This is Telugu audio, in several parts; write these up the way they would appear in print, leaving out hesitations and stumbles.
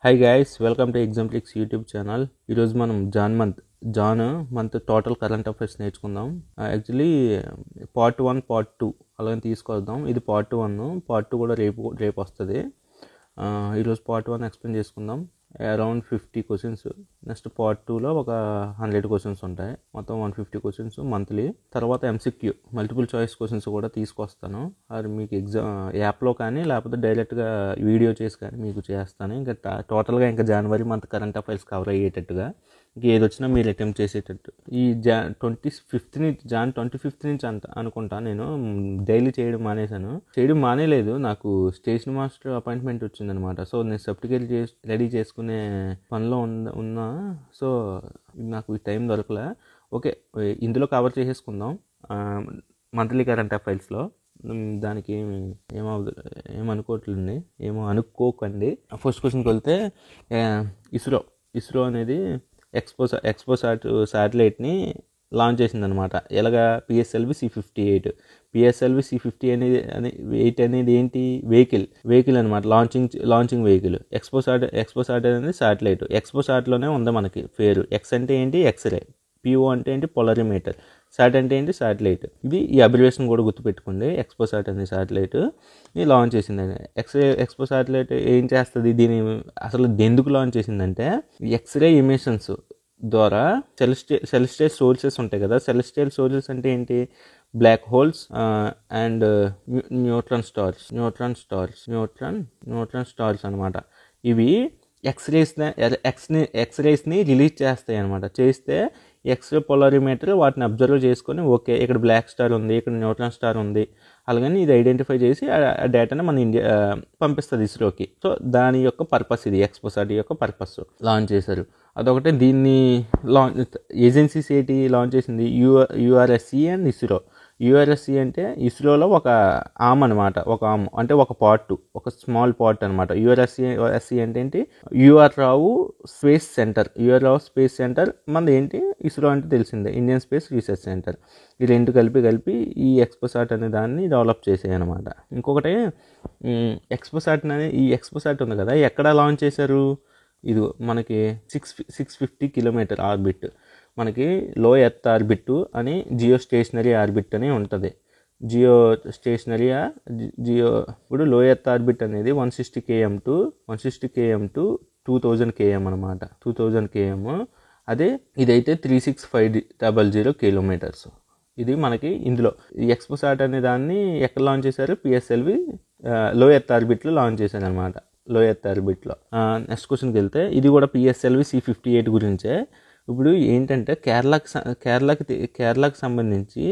హాయ్ గైస్, వెల్కమ్ టు ఎగ్జాంప్లిక్స్ యూట్యూబ్ ఛానల్. ఈరోజు మనం Jan month total current affairs నేర్చుకుందాం. యాక్చువల్లీ పార్ట్ 1 పార్ట్ 2 అలాగే తీసుకొద్దాం. ఇది పార్ట్ 1, పార్ట్ 2 కూడా రేపు వస్తుంది. ఈరోజు పార్ట్ 1 ఎక్స్ప్లెయిన్ చేసుకుందాం. Around 50 questions. నెక్స్ట్ పార్ట్ 2లో ఒక 100 క్వశ్చన్స్ ఉంటాయి. మొత్తం 150 క్వశ్చన్స్ మంత్లీ. తర్వాత ఎంసీక్యూ మల్టిపుల్ చాయిస్ క్వశ్చన్స్ కూడా తీసుకొస్తాను. అది మీకు యాప్లో కానీ లేకపోతే డైరెక్ట్గా వీడియో చేసి కానీ మీకు చేస్తాను. ఇంకా టోటల్గా ఇంకా జనవరి మంత్ కరెంట్ అఫైర్స్ కవర్ అయ్యేటట్టుగా ఇంక ఏది వచ్చినా మీరు అటెంప్ట్ చేసేటట్టు. ఈ జాన్ 25 నుంచి అనుకుంటా నేను డైలీ చేయడం మానేలేదు. నాకు స్టేషన్ మాస్టర్ అపాయింట్మెంట్ వచ్చిందనమాట. సో నేను సర్టిఫికేట్ రెడీ చేసుకునే పనిలో ఉన్నా. సో నాకు ఈ టైం దొరకలే. ఓకే, ఇందులో కవర్ చేసేసుకుందాం మంత్లీ కరెంట్ అఫైర్స్లో. దానికి అనుకోకండి. ఫస్ట్ క్వశ్చన్కి వెళ్తే, ఇస్రో అనేది ఎక్స్పో శాటిలైట్ని లాంచ్ చేసిందనమాట. ఎలాగా? PSLV C58. పిఎస్ఎల్వి C58 అనేది ఏంటి? వెహికల్ అనమాట. Launching vehicle. ఎక్స్పో శాటిలైట్ అనేది శాటిలైట్. ఎక్స్పో శాట్లోనే ఉంది మనకి పేరు. ఎక్స్ అంటే ఏంటి? ఎక్స్రే. పిఓ అంటే ఏంటి? పొలరిమీటర్. శాట్ అంటే ఏంటి? శాటిలైట్. ఈ అబ్రివేషన్ కూడా గుర్తుపెట్టుకోండి. ఎక్స్పో శాట్ అనే శాటిలైట్ లాంచ్ చేసింది. ఎక్స్పో శాటిలైట్ ఏం చేస్తుంది? అసలు ఎందుకు లాంచ్ చేసిందంటే, ఎక్స్రే ఎమిషన్స్ ద్వారా సెలెస్టియల్ సోర్సెస్ ఉంటాయి కదా. సెలెస్టియల్ సోర్సెస్ అంటే ఏంటి? Black holes and neutron stars అనమాట. ఇవి ఎక్స్రేస్ని రిలీజ్ చేస్తాయి అనమాట. చేస్తే ఎక్స్రే పొలరిమీటర్ వాటిని అబ్జర్వ్ చేసుకొని, ఓకే ఇక్కడ బ్లాక్ స్టార్ ఉంది, ఇక్కడ న్యూట్రాన్ స్టార్ ఉంది, అలాగని ఇది ఐడెంటిఫై చేసి ఆ డేటాని మన ఇండియా పంపిస్తుంది ఇస్రోకి. సో దాని యొక్క పర్పస్ ఇది. ఎక్స్పోసాట్ యొక్క పర్పస్ లాంచ్ చేశారు. అదొకటే. దీన్ని ఏజెన్సీస్ ఏంటి లాంచ్ చేసింది? URSC and ISRO. యుఆర్ఎస్సి అంటే ఇస్రోలో ఒక ఆర్మ్ అనమాట. ఒక ఆర్మ్ అంటే ఒక పార్ట్, ఒక స్మాల్ పార్ట్ అనమాట. యుఆర్ఎస్సి అంటే ఏంటి? యుఆర్ రావు స్పేస్ సెంటర్ మనది ఏంటి? ఇస్రో అంటే తెలిసిందే, ఇండియన్ స్పేస్ రీసెర్చ్ సెంటర్. ఈ రెండు కలిపి ఈ ఎక్స్పోసాట్ అనే దాన్ని డెవలప్ చేసాయి అనమాట. ఇంకొకటి, ఎక్స్పోసాట్ ఉంది కదా, ఎక్కడ లాంచ్ చేశారు? ఇది మనకి 650 కిలోమీటర్ ఆర్బిట్. మనకి లో ఎర్త్ ఆర్బిట్ అని జియో స్టేషనరీ ఆర్బిట్ అని ఉంటుంది. ఇప్పుడు లో ఎర్త్ ఆర్బిట్ అనేది 160 km to 2000 km అనమాట. 2000 km. అదే ఇదైతే 36500 కిలోమీటర్స్. ఇది మనకి ఇందులో ఎక్స్పోసాట్ అనే దాన్ని ఎక్కడ లాంచ్ చేశారు? పిఎస్ఎల్వి లో ఎర్త్ ఆర్బిట్లో లాంచ్ చేశారు అనమాట. లో ఎర్త్ ఆర్బిట్లో. నెక్స్ట్ క్వశ్చన్కి వెళ్తే, ఇది కూడా పిఎస్ఎల్వి C58 గురించే. ఇప్పుడు ఏంటంటే కేరళకి సంబంధించి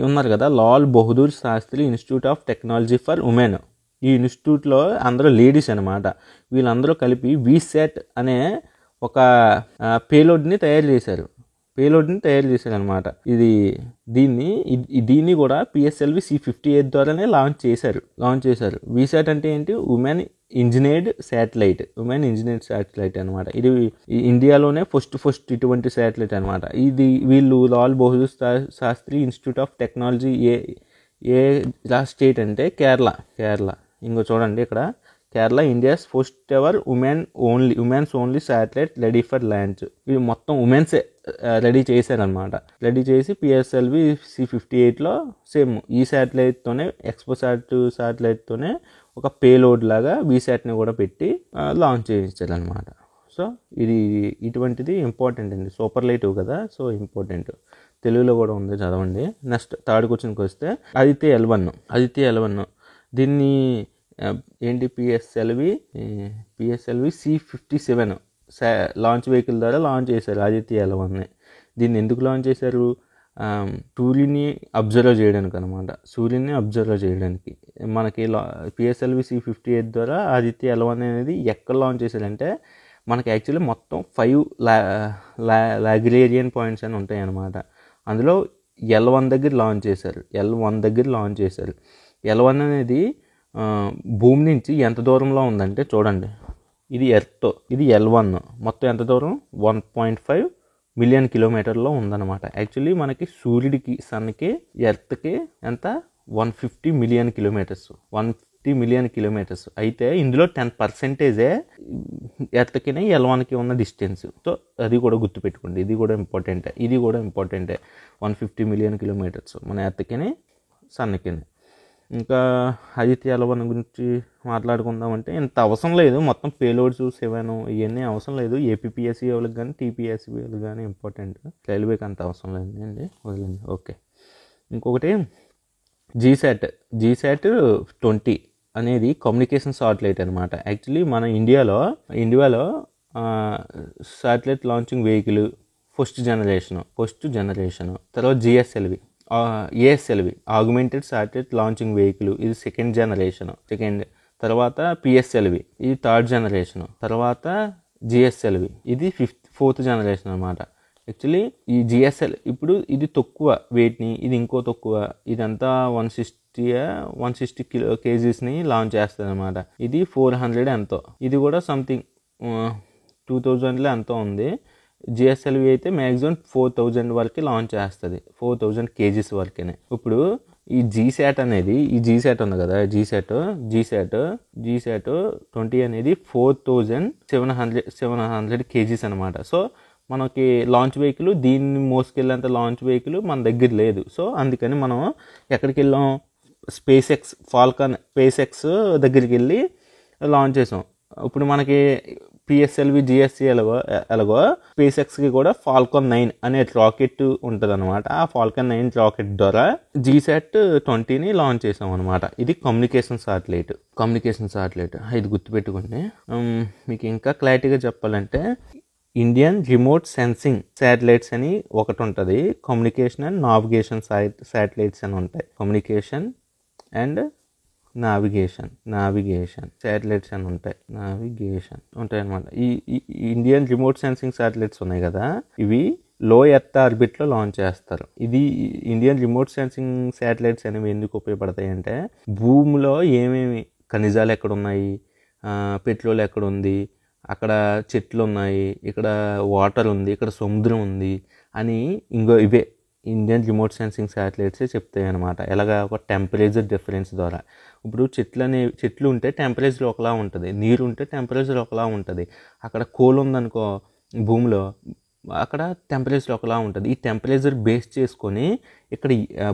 ఉన్నారు కదా, Lal Bahadur Shastri institute of technology for women. ఈ ఇన్స్టిట్యూట్లో అందరూ లేడీస్ అనమాట. వీళ్ళందరూ కలిపి వీసాట్ అనే ఒక పేలోడ్ని తయారు చేశారు అనమాట. దీన్ని కూడా పిఎస్ఎల్వి C58 ద్వారానే లాంచ్ చేశారు. వీసాట్ అంటే ఏంటి? ఉమెన్ ఇంజనీర్డ్ శాటిలైట్ అనమాట. ఇది ఇండియాలోనే ఫస్ట్ ఇటువంటి శాటిలైట్ అనమాట. వీళ్ళు Lal Bahadur Shastri institute of technology ఏ స్టేట్ అంటే కేరళ. ఇంకో చూడండి ఇక్కడ, Kerala India's first ever women's only satellite ready for launch. ఇవి మొత్తం ఉమెన్సే రెడీ చేశారనమాట. రెడీ చేసి పిఎస్ఎల్వి C58లో సేమ్ ఈ శాటిలైట్తోనే, శాటిలైట్తోనే ఒక పేలోడ్ లాగా వీసాట్ని కూడా పెట్టి లాంచ్ చేయించారనమాట. సో ఇటువంటిది ఇంపార్టెంట్ అండి. సూపర్లేటివ్ కదా, సో ఇంపార్టెంట్. తెలుగులో కూడా ఉంది, చదవండి. నెక్స్ట్ థర్డ్ క్వశ్చన్కి వస్తే, ఆదిత్య L1. దీన్ని ఏంటి? పిఎస్ఎల్వి C57 లాంచ్ వెహికల్ ద్వారా లాంచ్ చేశారు ఆదిత్య L1ని. దీన్ని ఎందుకు లాంచ్ చేశారు? సూర్యుని అబ్జర్వ్ చేయడానికి అనమాట. మనకి పిఎస్ఎల్వి C58 ద్వారా ఆదిత్య L1 అనేది ఎక్కడ లాంచ్ చేశారంటే, మనకి యాక్చువల్లీ మొత్తం 5 లాగ్రేరియన్ పాయింట్స్ అని ఉంటాయి అన్నమాట. అందులో L1 దగ్గర లాంచ్ చేశారు. L1 అనేది భూమి నుంచి ఎంత దూరంలో ఉందంటే, చూడండి, ఇది ఎర్త్, ఇది L1. మొత్తం ఎంత దూరం? 1.5 మిలియన్ కిలోమీటర్లో ఉందన్నమాట. యాక్చువల్లీ మనకి సూర్యుడికి, సన్కి, ఎర్త్కి ఎంత? 150 మిలియన్ కిలోమీటర్స్. 150 million kilometres. అయితే ఇందులో 10% ఎర్త్కి L1కి ఉన్న డిస్టెన్స్. సో అది కూడా గుర్తుపెట్టుకోండి, ఇది కూడా ఇంపార్టెంటే. 150 మిలియన్ కిలోమీటర్స్ మన ఎర్త్కి సన్కి. ఇంకా ఆదిత్య L1 గురించి మాట్లాడుకుందామంటే ఇంత అవసరం లేదు, మొత్తం పేలోడ్స్ 7 ఇవన్నీ అవసరం లేదు. ఏపీఎస్సీ వాళ్ళకి కానీ టీపీఎస్సీ వాళ్ళకి కానీ ఇంపార్టెంట్, రైల్వేకి అంత అవసరం లేదండి, వదిలేండి. ఓకే, ఇంకొకటి జీశాట్ 20 అనేది కమ్యూనికేషన్ శాటిలైట్ అనమాట. యాక్చువల్లీ మన ఇండియాలో satellite launching vehicle first generation, తర్వాత GSLV, ASLV augmented satellite launching vehicle, ఇది సెకండ్ జనరేషన్. తర్వాత పిఎస్ఎల్వి, ఇది థర్డ్ జనరేషన్. తర్వాత జిఎస్ఎల్వి, ఇది ఫోర్త్ జనరేషన్ అనమాట. యాక్చువల్లీ ఈ జిఎస్ఎల్ ఇప్పుడు ఇది తక్కువ వెయిట్ని, ఇది ఇంకో తక్కువ, ఇదంతా 160 kgsని లాంచ్ చేస్తుంది అనమాట. ఇది 400 ఎంతో, ఇది కూడా సంథింగ్ 2000లో ఎంతో ఉంది. జిఎస్ఎల్వి అయితే మ్యాక్సిమం 4000 వరకు లాంచ్ చేస్తుంది, 4000 kgs వరకే. ఇప్పుడు ఈ జీశాట్ ఉంది కదా, జీశాట్ 20 అనేది 4700 kgs అనమాట. సో మనకి లాంచ్ వెహికల్, దీన్ని మోసుకెళ్ళేంత లాంచ్ వెహికల్ మన దగ్గర లేదు. సో అందుకని మనం ఎక్కడికి వెళ్ళాం, స్పేస్ ఎక్స్ దగ్గరికి వెళ్ళి లాంచ్ చేసాం. ఇప్పుడు మనకి పిఎస్ఎల్వి జిఎస్సి ఎలాగో స్పేస్ ఎక్స్కి కూడా ఫాల్కాన్ 9 అనే రాకెట్ ఉంటుంది అనమాట. ఆ ఫాల్కాన్ 9 రాకెట్ ద్వారా జీశాట్ 20ని లాంచ్ చేసాం అనమాట. ఇది కమ్యూనికేషన్ శాటిలైట్. ఇది గుర్తుపెట్టుకోండి. మీకు ఇంకా క్లారిటీగా చెప్పాలంటే ఇండియన్ రిమోట్ సెన్సింగ్ శాటిలైట్స్ అని ఒకటి ఉంటుంది, కమ్యూనికేషన్ అండ్ నావిగేషన్ శాటిలైట్స్ అని ఉంటాయి. కమ్యూనికేషన్ అండ్ నావిగేషన్ శాటిలైట్స్ అని ఉంటాయి, అనమాట. ఈ ఇండియన్ రిమోట్ సెన్సింగ్ శాటిలైట్స్ ఉన్నాయి కదా, ఇవి లో ఎర్త్ ఆర్బిట్లో లాంచ్ చేస్తారు. ఇది ఇండియన్ రిమోట్ సెన్సింగ్ శాటిలైట్స్ అనేవి ఎందుకు ఉపయోగపడతాయి అంటే, భూమిలో ఏమేమి ఖనిజాలు ఎక్కడున్నాయి, పెట్రోల్ ఎక్కడుంది, అక్కడ చెట్లు ఉన్నాయి, ఇక్కడ వాటర్ ఉంది, ఇక్కడ సముద్రం ఉంది అని ఇవే ఇండియన్ రిమోట్ సెన్సింగ్ శాటిలైట్సే చెప్తాయి అనమాట. ఎలాగా, ఒక టెంపరేచర్ డిఫరెన్స్ ద్వారా. ఇప్పుడు చెట్లు ఉంటే టెంపరేచర్ ఒకలా ఉంటుంది, నీరు ఉంటే టెంపరేచర్ ఒకలా ఉంటుంది. అక్కడ కోల్ ఉందనుకో భూమిలో, అక్కడ టెంపరేచర్ ఒకలా ఉంటుంది. ఈ టెంపరేచర్ బేస్ చేసుకొని ఇక్కడ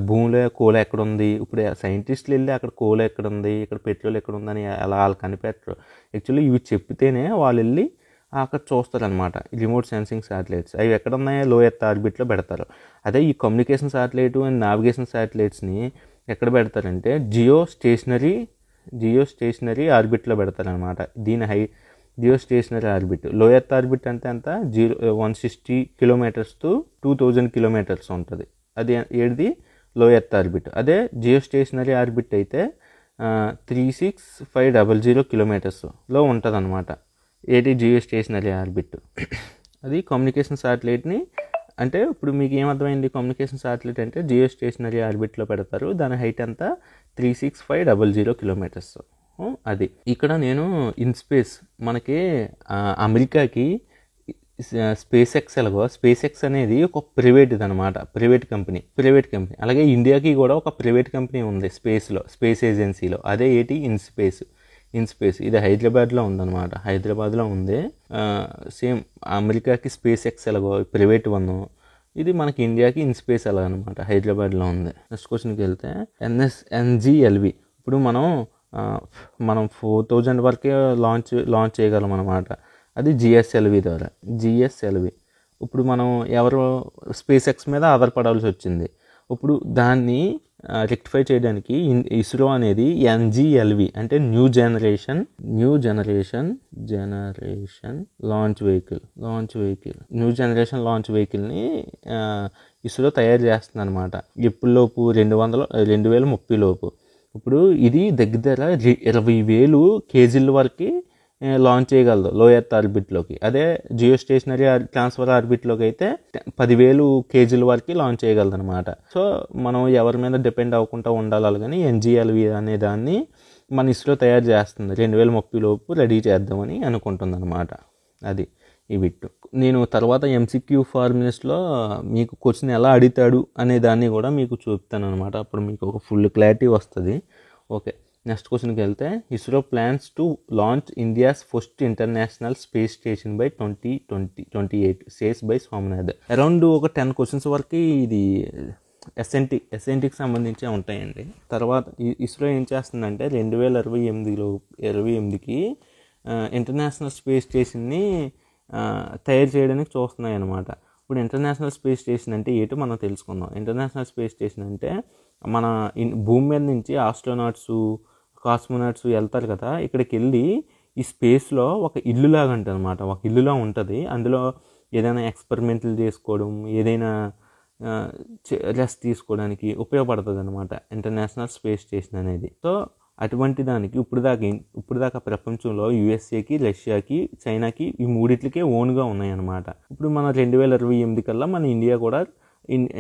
భూమిలో కోల్ ఎక్కడుంది, ఇప్పుడు సైంటిస్టులు వెళ్ళి అక్కడ కోల్ ఎక్కడుంది, ఇక్కడ పెట్రోల్ ఎక్కడుందని అలా వాళ్ళు కనిపెట్టరు. యాక్చువల్లీ ఇవి చెప్తేనే వాళ్ళు వెళ్ళి అక్కడ చూస్తారనమాట. రిమోట్ సెన్సింగ్ శాటిలైట్స్ అవి ఎక్కడ ఉన్నాయో లో ఎర్త్ ఆర్బిట్లో పెడతారు. అదే ఈ కమ్యూనికేషన్ శాటిలైట్ అండ్ నావిగేషన్ శాటిలైట్స్ని ఎక్కడ పెడతారంటే జియో స్టేషనరీ ఆర్బిట్లో పెడతారనమాట. Geostationary orbit. Low earth orbit అంటే ఎంత, 160 kilometers to 2000 kilometers ఉంటుంది. అది ఏది లో ఎర్త్ ఆర్బిట్. అదే జియో స్టేషనరీ ఆర్బిట్ అయితే 36500 kilometersలో ఉంటుంది అనమాట. ఏది జియో స్టేషనరీ ఆర్బిట్. అది కమ్యూనికేషన్ శాటిలైట్ని, అంటే ఇప్పుడు మీకు ఏమర్థమైంది, కమ్యూనికేషన్ శాటిలైట్ అంటే జియో స్టేషనరీ ఆర్బిట్లో పెడతారు. దాని హైట్ అంతా 36500 kilometers. అది ఇక్కడ నేను ఇన్ స్పేస్ మనకి అమెరికాకి స్పేస్ ఎక్స్ అనేది ఒక ప్రైవేట్ది అనమాట, ప్రైవేట్ కంపెనీ. అలాగే ఇండియాకి కూడా ఒక ప్రైవేట్ కంపెనీ ఉంది స్పేస్ ఏజెన్సీలో. అదే ఏంటి, ఇన్ స్పేస్. ఇది హైదరాబాద్లో ఉందన్నమాట, హైదరాబాద్లో ఉంది. సేమ్ అమెరికాకి స్పేస్ ఎక్స్ ఎలాగో ప్రైవేట్ వన్, ఇది మనకి ఇండియాకి ఇన్ స్పేస్ ఎలాగ అనమాట, హైదరాబాద్లో ఉంది. నెక్స్ట్ క్వశ్చన్కి వెళ్తే NGLV. ఇప్పుడు మనం 4000 వరకే లాంచ్ చేయగలం అనమాట. అది జిఎస్ఎల్వి ద్వారా. ఇప్పుడు మనం స్పేస్ ఎక్స్ మీద ఆధారపడాల్సి వచ్చింది. ఇప్పుడు దాన్ని రెక్టిఫై చేయడానికి ఇస్రో అనేది NGLV అంటే new generation launch vehicle new generation launch వెహికల్ని ఇస్రో తయారు చేస్తుంది అనమాట. ఎప్పుడులోపు 2030 లోపు. ఇప్పుడు ఇది దగ్గర 20,000 kgs వరకు లాంచ్ చేయగలదు లో ఎర్త్ ఆర్బిట్లోకి. అదే జియో స్టేషనరీ ట్రాన్స్ఫర్ ఆర్బిట్లోకి అయితే 10,000 kgs వరకు లాంచ్ చేయగలదు అనమాట. సో మనం ఎవరి మీద డిపెండ్ అవ్వకుండా ఉండాలి. కానీ NGLV అనే దాన్ని మన ఇస్రో తయారు చేస్తుంది, 2030 లోపు రెడీ చేద్దామని అనుకుంటుంది అనమాట. అది ఈ బిట్. నేను తర్వాత MCQ ఫార్ములేస్లో మీకు క్వశ్చన్ ఎలా అడుగుతాడు అనే దాన్ని కూడా మీకు చూపుతాను అనమాట. అప్పుడు మీకు ఒక ఫుల్ క్లారిటీ వస్తుంది. ఓకే, నెక్స్ట్ క్వశ్చన్కి వెళ్తే ISRO plans to launch India's first international space station by 2028 says by Swaminathan. Around ఒక 10 క్వశ్చన్స్ వరకు ఇది ఎస్ఎన్టీకి సంబంధించే ఉంటాయండి. తర్వాత ఇస్రో ఏం చేస్తుందంటే 2028కి ఇంటర్నేషనల్ స్పేస్ స్టేషన్ని తయారు చేయడానికి చూస్తున్నాయి అన్నమాట. ఇప్పుడు ఇంటర్నేషనల్ స్పేస్ స్టేషన్ అంటే ఏంటో మనం తెలుసుకుందాం. ఇంటర్నేషనల్ స్పేస్ స్టేషన్ అంటే మన భూమి మీద నుంచి ఆస్ట్రోనాట్స్, కాస్మోనాట్స్ వెళ్తారు కదా, ఇక్కడికి వెళ్ళి ఈ స్పేస్లో ఒక ఇల్లులాగా ఉంటుంది అనమాట. ఒక ఇల్లులా ఉంటుంది. అందులో ఏదైనా ఎక్స్పెరిమెంట్లు చేసుకోవడం, ఏదైనా రెస్ట్ తీసుకోవడానికి ఉపయోగపడుతుంది అనమాట ఇంటర్నేషనల్ స్పేస్ స్టేషన్ అనేది. సో అటువంటి దానికి ఇప్పుడు దాకా ప్రపంచంలో యూఎస్ఏకి, రష్యాకి, చైనాకి ఈ మూడిట్లకే ఓన్గా ఉన్నాయన్నమాట. ఇప్పుడు మన 2028 కల్లా మన ఇండియా కూడా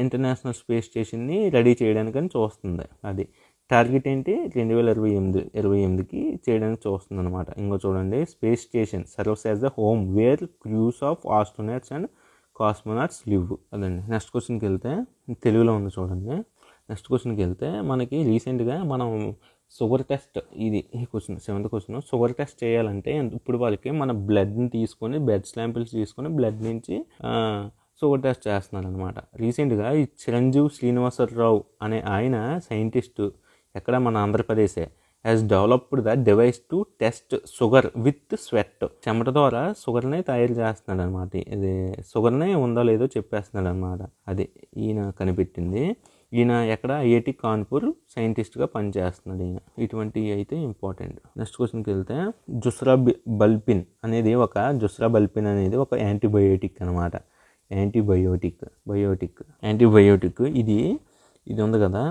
ఇంటర్నేషనల్ స్పేస్ స్టేషన్ని రెడీ చేయడానికని చూస్తుంది. అది టార్గెట్ ఏంటి, 2028కి చేయడానికి చూస్తుంది అనమాట. ఇంకో చూడండి, space station serves as the home where crews of astronauts and cosmonauts live. అదండి. నెక్స్ట్ క్వశ్చన్కి వెళ్తే తెలుగులో ఉంది చూడండి. నెక్స్ట్ క్వశ్చన్కి వెళ్తే మనకి రీసెంట్గా మనం షుగర్ టెస్ట్, ఈ question 7th question. Sugar test చేయాలంటే ఇప్పుడు వాళ్ళకి మన బ్లడ్ని తీసుకొని, బ్లడ్ శాంపిల్స్ తీసుకొని బ్లడ్ నుంచి షుగర్ టెస్ట్ చేస్తున్నారు అనమాట. రీసెంట్గా ఈ చిరంజీవి శ్రీనివాసరావు అనే ఆయన సైంటిస్టు, ఎక్కడ మన ఆంధ్రప్రదేశే, has developed the device to test sugar with sweat. చెమట ద్వారా షుగర్ని తయారు చేస్తున్నాడు అనమాట. ఇది షుగర్నే ఉందో లేదో చెప్పేస్తున్నాడు అనమాట. అది ఈయన కనిపెట్టింది. ఈయన ఎక్కడ ఐఐటి కాన్పూర్ సైంటిస్ట్గా పనిచేస్తున్నాడు ఈయన. ఇటువంటివి అయితే ఇంపార్టెంట్. నెక్స్ట్ క్వశ్చన్కి వెళ్తే జుస్రాబల్పిన్ అనేది ఒక యాంటీబయోటిక్ అనమాట. యాంటీబయోటిక్ ఇది ఉంది కదా,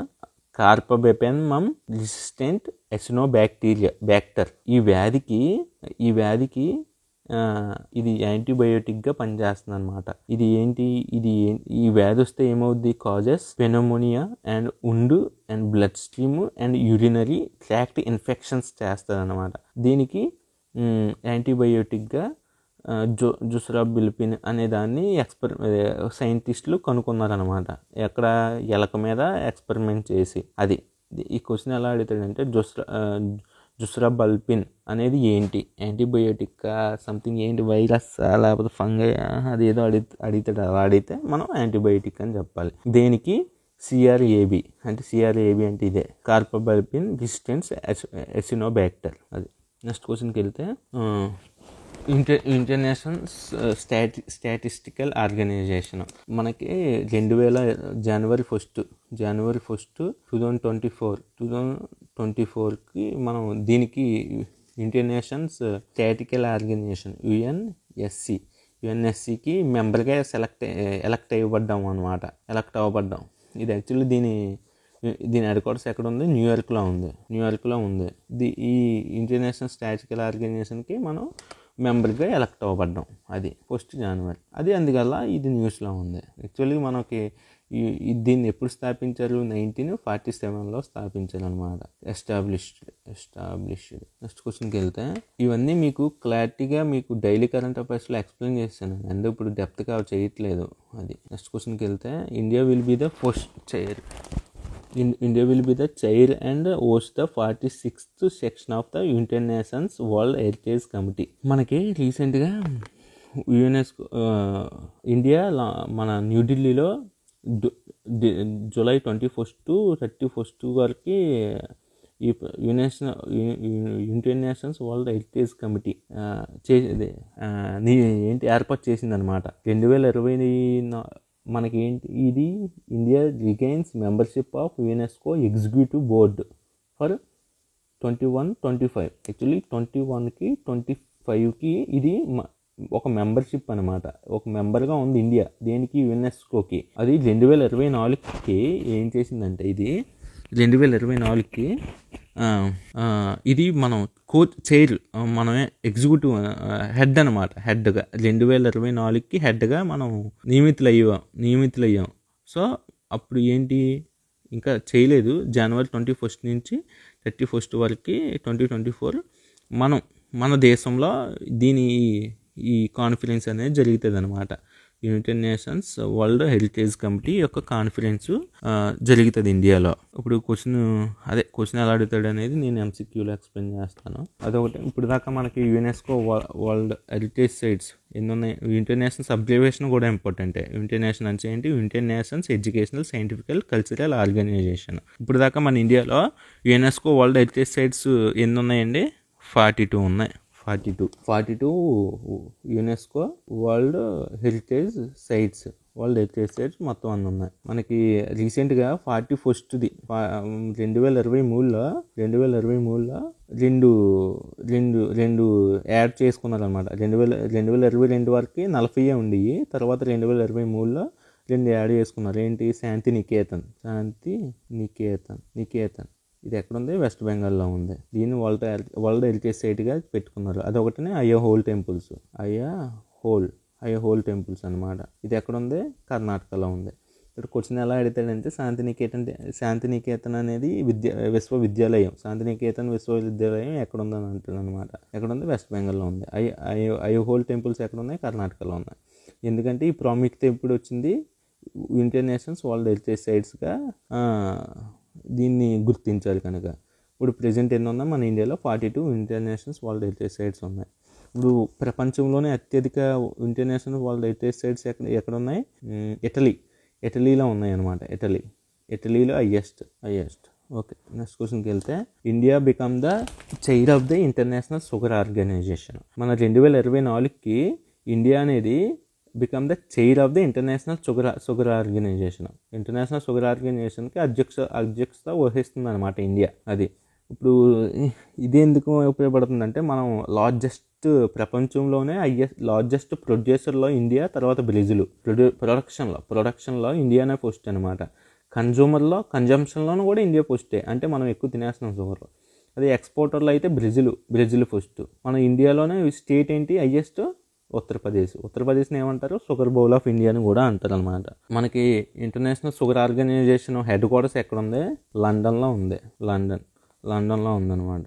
కార్బపెనమమ్ రెసిస్టెంట్ ఎసినోబ్యాక్టర్. ఈ వ్యాధికి ఇది యాంటీబయోటిక్గా పనిచేస్తుంది అనమాట. ఈ వ్యాధి వస్తే ఏమవుద్ది, causes pneumonia and and blood stream and urinary tract infections చేస్తుంది అనమాట. దీనికి యాంటీబయోటిక్గా జుస్రాబిల్పిన్ అనే దాన్ని సైంటిస్టులు కనుక్కున్నారనమాట. ఎక్కడ, ఎలక మీద ఎక్స్పెరిమెంట్ చేసి. అది ఈ క్వశ్చన్ ఎలా అడుగుతాడంటే, జుస్రాబల్పిన్ అనేది ఏంటి, యాంటీబయోటిక్ సంథింగ్ ఏంటి, వైరస్ లేకపోతే ఫంగై, అది ఏదో అడుగుతాడు. అలా అడిగితే మనం యాంటీబయోటిక్ అని చెప్పాలి. దేనికి, సిఆర్ఏబి అంటే ఇదే, కార్బపెనమమ్ రెసిస్టెంట్ ఎసినోబ్యాక్టర్. అది. నెక్స్ట్ క్వశ్చన్కి వెళ్తే ఇంటర్నేషనల్ స్టాటిస్టికల్ ఆర్గనైజేషన్ మనకి జనవరి 1, 2024కి మనం దీనికి ఇంటర్నేషనల్ స్టాటిస్టికల్ ఆర్గనైజేషన్ యుఎన్ఎస్సికి మెంబర్గా ఎలక్ట్ అవ్వబడ్డాం. ఇది యాక్చువల్లీ దీని హెడ్ క్వార్టర్స్ ఎక్కడ ఉంది, న్యూయార్క్లో ఉంది. ఈ ఇంటర్నేషనల్ స్టాటిస్టికల్ ఆర్గనైజేషన్కి మనం మెంబర్గా ఎలక్ట్ అవ్వబడ్డాం. అది 1 జనవరి. అది అందువల్ల ఇది న్యూస్లో ఉంది. యాక్చువల్లీ మనకి దీన్ని ఎప్పుడు స్థాపించారు, 1947లో స్థాపించారు అనమాట. ఎస్టాబ్లిష్డ్. నెక్స్ట్ క్వశ్చన్కి వెళ్తే ఇవన్నీ మీకు క్లారిటీగా మీకు డైలీ కరెంట్ అఫైర్స్లో ఎక్స్ప్లెయిన్ చేస్తాను. ఎందుకు ఇప్పుడు డెప్త్గా చేయట్లేదు. అది. నెక్స్ట్ క్వశ్చన్కి వెళ్తే India will be the chair and host the 46th section of the United Nations World Heritage Committee. మనకి రీసెంట్గా యునెస్కో ఇండియా మన న్యూఢిల్లీలో జూలై 21 to 31 వరకు ఈ United Nations World Heritage Committee ఏర్పాటు చేసిందనమాట. 2020 మనకి ఇది India regains membership of UNESCO executive board for 21-25. Actually 21కి 25కి ఇది ఒక మెంబర్షిప్ అనమాట. ఒక మెంబర్గా ఉంది ఇండియా. దేనికి, యునెస్కోకి. అది 2024కి ఏం చేసిందంటే, ఇది 2024కి ఇది మనం చైర్, మనమే ఎగ్జిక్యూటివ్ హెడ్ అనమాట. హెడ్గా 2024కి హెడ్గా మనం నియమితులయ్యాం. సో అప్పుడు ఏంటి, ఇంకా చేయలేదు. జనవరి 21 నుంచి 31 వరకు 2024 మన దేశంలో ఈ కాన్ఫరెన్స్ అనేది జరుగుతుంది అనమాట. United Nations World Heritage committee యొక్క కాన్ఫరెన్స్ జరుగుతుంది ఇండియాలో. ఇప్పుడు క్వశ్చన్ ఎలా అడుగుతాడు అనేది నేను ఎంసీక్యూలో ఎక్స్ప్లెయిన్ చేస్తాను. అదొకటి. ఇప్పుడు దాకా మనకి యునెస్కో వరల్డ్ హెరిటేజ్ సైట్స్ ఎన్ని ఉన్నాయి. యునైటెడ్ నేషన్స్ అబ్జర్వేషన్ కూడా ఇంపార్టెంటే. యునైటెడ్ నేషన్స్ అంటే ఏంటి? United Nations Educational, Scientifical, Cultural Organisation. ఇప్పుడు దాకా మన ఇండియాలో యునెస్కో వరల్డ్ హెరిటేజ్ సైట్స్ ఎన్ని ఉన్నాయండి? 42 ఉన్నాయి. 42 యునెస్కో వరల్డ్ హెరిటేజ్ సైట్స్ మొత్తం అన్నీ ఉన్నాయి. మనకి రీసెంట్గా 41ది 2023లో రెండు యాడ్ చేసుకున్నారు అనమాట. 2022 వరకు 40 ఉండేవి. తర్వాత 2023లో 2 యాడ్ చేసుకున్నారు. ఏంటి? శాంతి నికేతన్. ఇది ఎక్కడుంది? వెస్ట్ బెంగాల్లో ఉంది. దీన్ని వరల్డ్ హెరిటేజ్ సైట్గా పెట్టుకున్నారు. అదొకటినే అయ్యో హోల్ టెంపుల్స్ అనమాట. ఇది ఎక్కడుంది? కర్ణాటకలో ఉంది. ఇక్కడ క్వశ్చన్ ఎలా అడుగుతాడంటే శాంతినికేతన్ అనేది విశ్వవిద్యాలయం. శాంతినికేతన్ విశ్వవిద్యాలయం ఎక్కడుందని అంటాడు అనమాట. ఎక్కడుంది? వెస్ట్ బెంగాల్లో ఉంది. అయ్యో హోల్ టెంపుల్స్ ఎక్కడున్నాయి? కర్ణాటకలో ఉన్నాయి. ఎందుకంటే ఈ ప్రాముఖ్యత ఎప్పుడు వచ్చింది? యునైటెడ్ నేషన్స్ వరల్డ్ హెరిటేజ్ సైట్స్గా దీన్ని గుర్తించాలి కనుక. ఇప్పుడు ప్రజెంట్ ఎన్ని ఉన్నాయి మన ఇండియాలో? 42 ఇంటర్నేషనల్స్ వరల్డ్ హెరిటేజ్ సైట్స్ ఉన్నాయి. ఇప్పుడు ప్రపంచంలోనే అత్యధిక ఇంటర్నేషనల్ వరల్డ్ హెరిటేజ్ సైట్స్ ఎక్కడ ఉన్నాయి? ఇటలీలో ఉన్నాయి అనమాట. ఇటలీలో హైయెస్ట్. ఓకే, నెక్స్ట్ క్వశ్చన్కి వెళ్తే, India become the chair of the International sugar Organisation. మన 2024కి ఇండియా అనేది become the chair of the International sugar Organisation. International Sugar ఆర్గనైజేషన్కి అధ్యక్షత వహిస్తుంది అనమాట ఇండియా. అది ఇప్పుడు ఇది ఎందుకు ఉపయోగపడుతుందంటే, మనం ప్రపంచంలోనే లార్జెస్ట్ ప్రొడ్యూసర్లో ఇండియా, తర్వాత బ్రెజిల్. ప్రొడక్షన్లో ఇండియానే ఫస్ట్ అనమాట. కన్జంప్షన్లోనూ కూడా ఇండియా ఫస్టే. అంటే మనం ఎక్కువ తినేస్తున్నాం షుగర్. అదే ఎక్స్పోర్టర్లో అయితే బ్రెజిల్ ఫస్ట్. మన ఇండియాలోనే స్టేట్ ఏంటి హైయెస్ట్? ఉత్తరప్రదేశ్ని ఏమంటారు? షుగర్ బౌల్ ఆఫ్ ఇండియా అని కూడా అంటారు అనమాట. మనకి international sugar organization headquarters ఎక్కడ ఉంది? లండన్లో ఉందన్నమాట.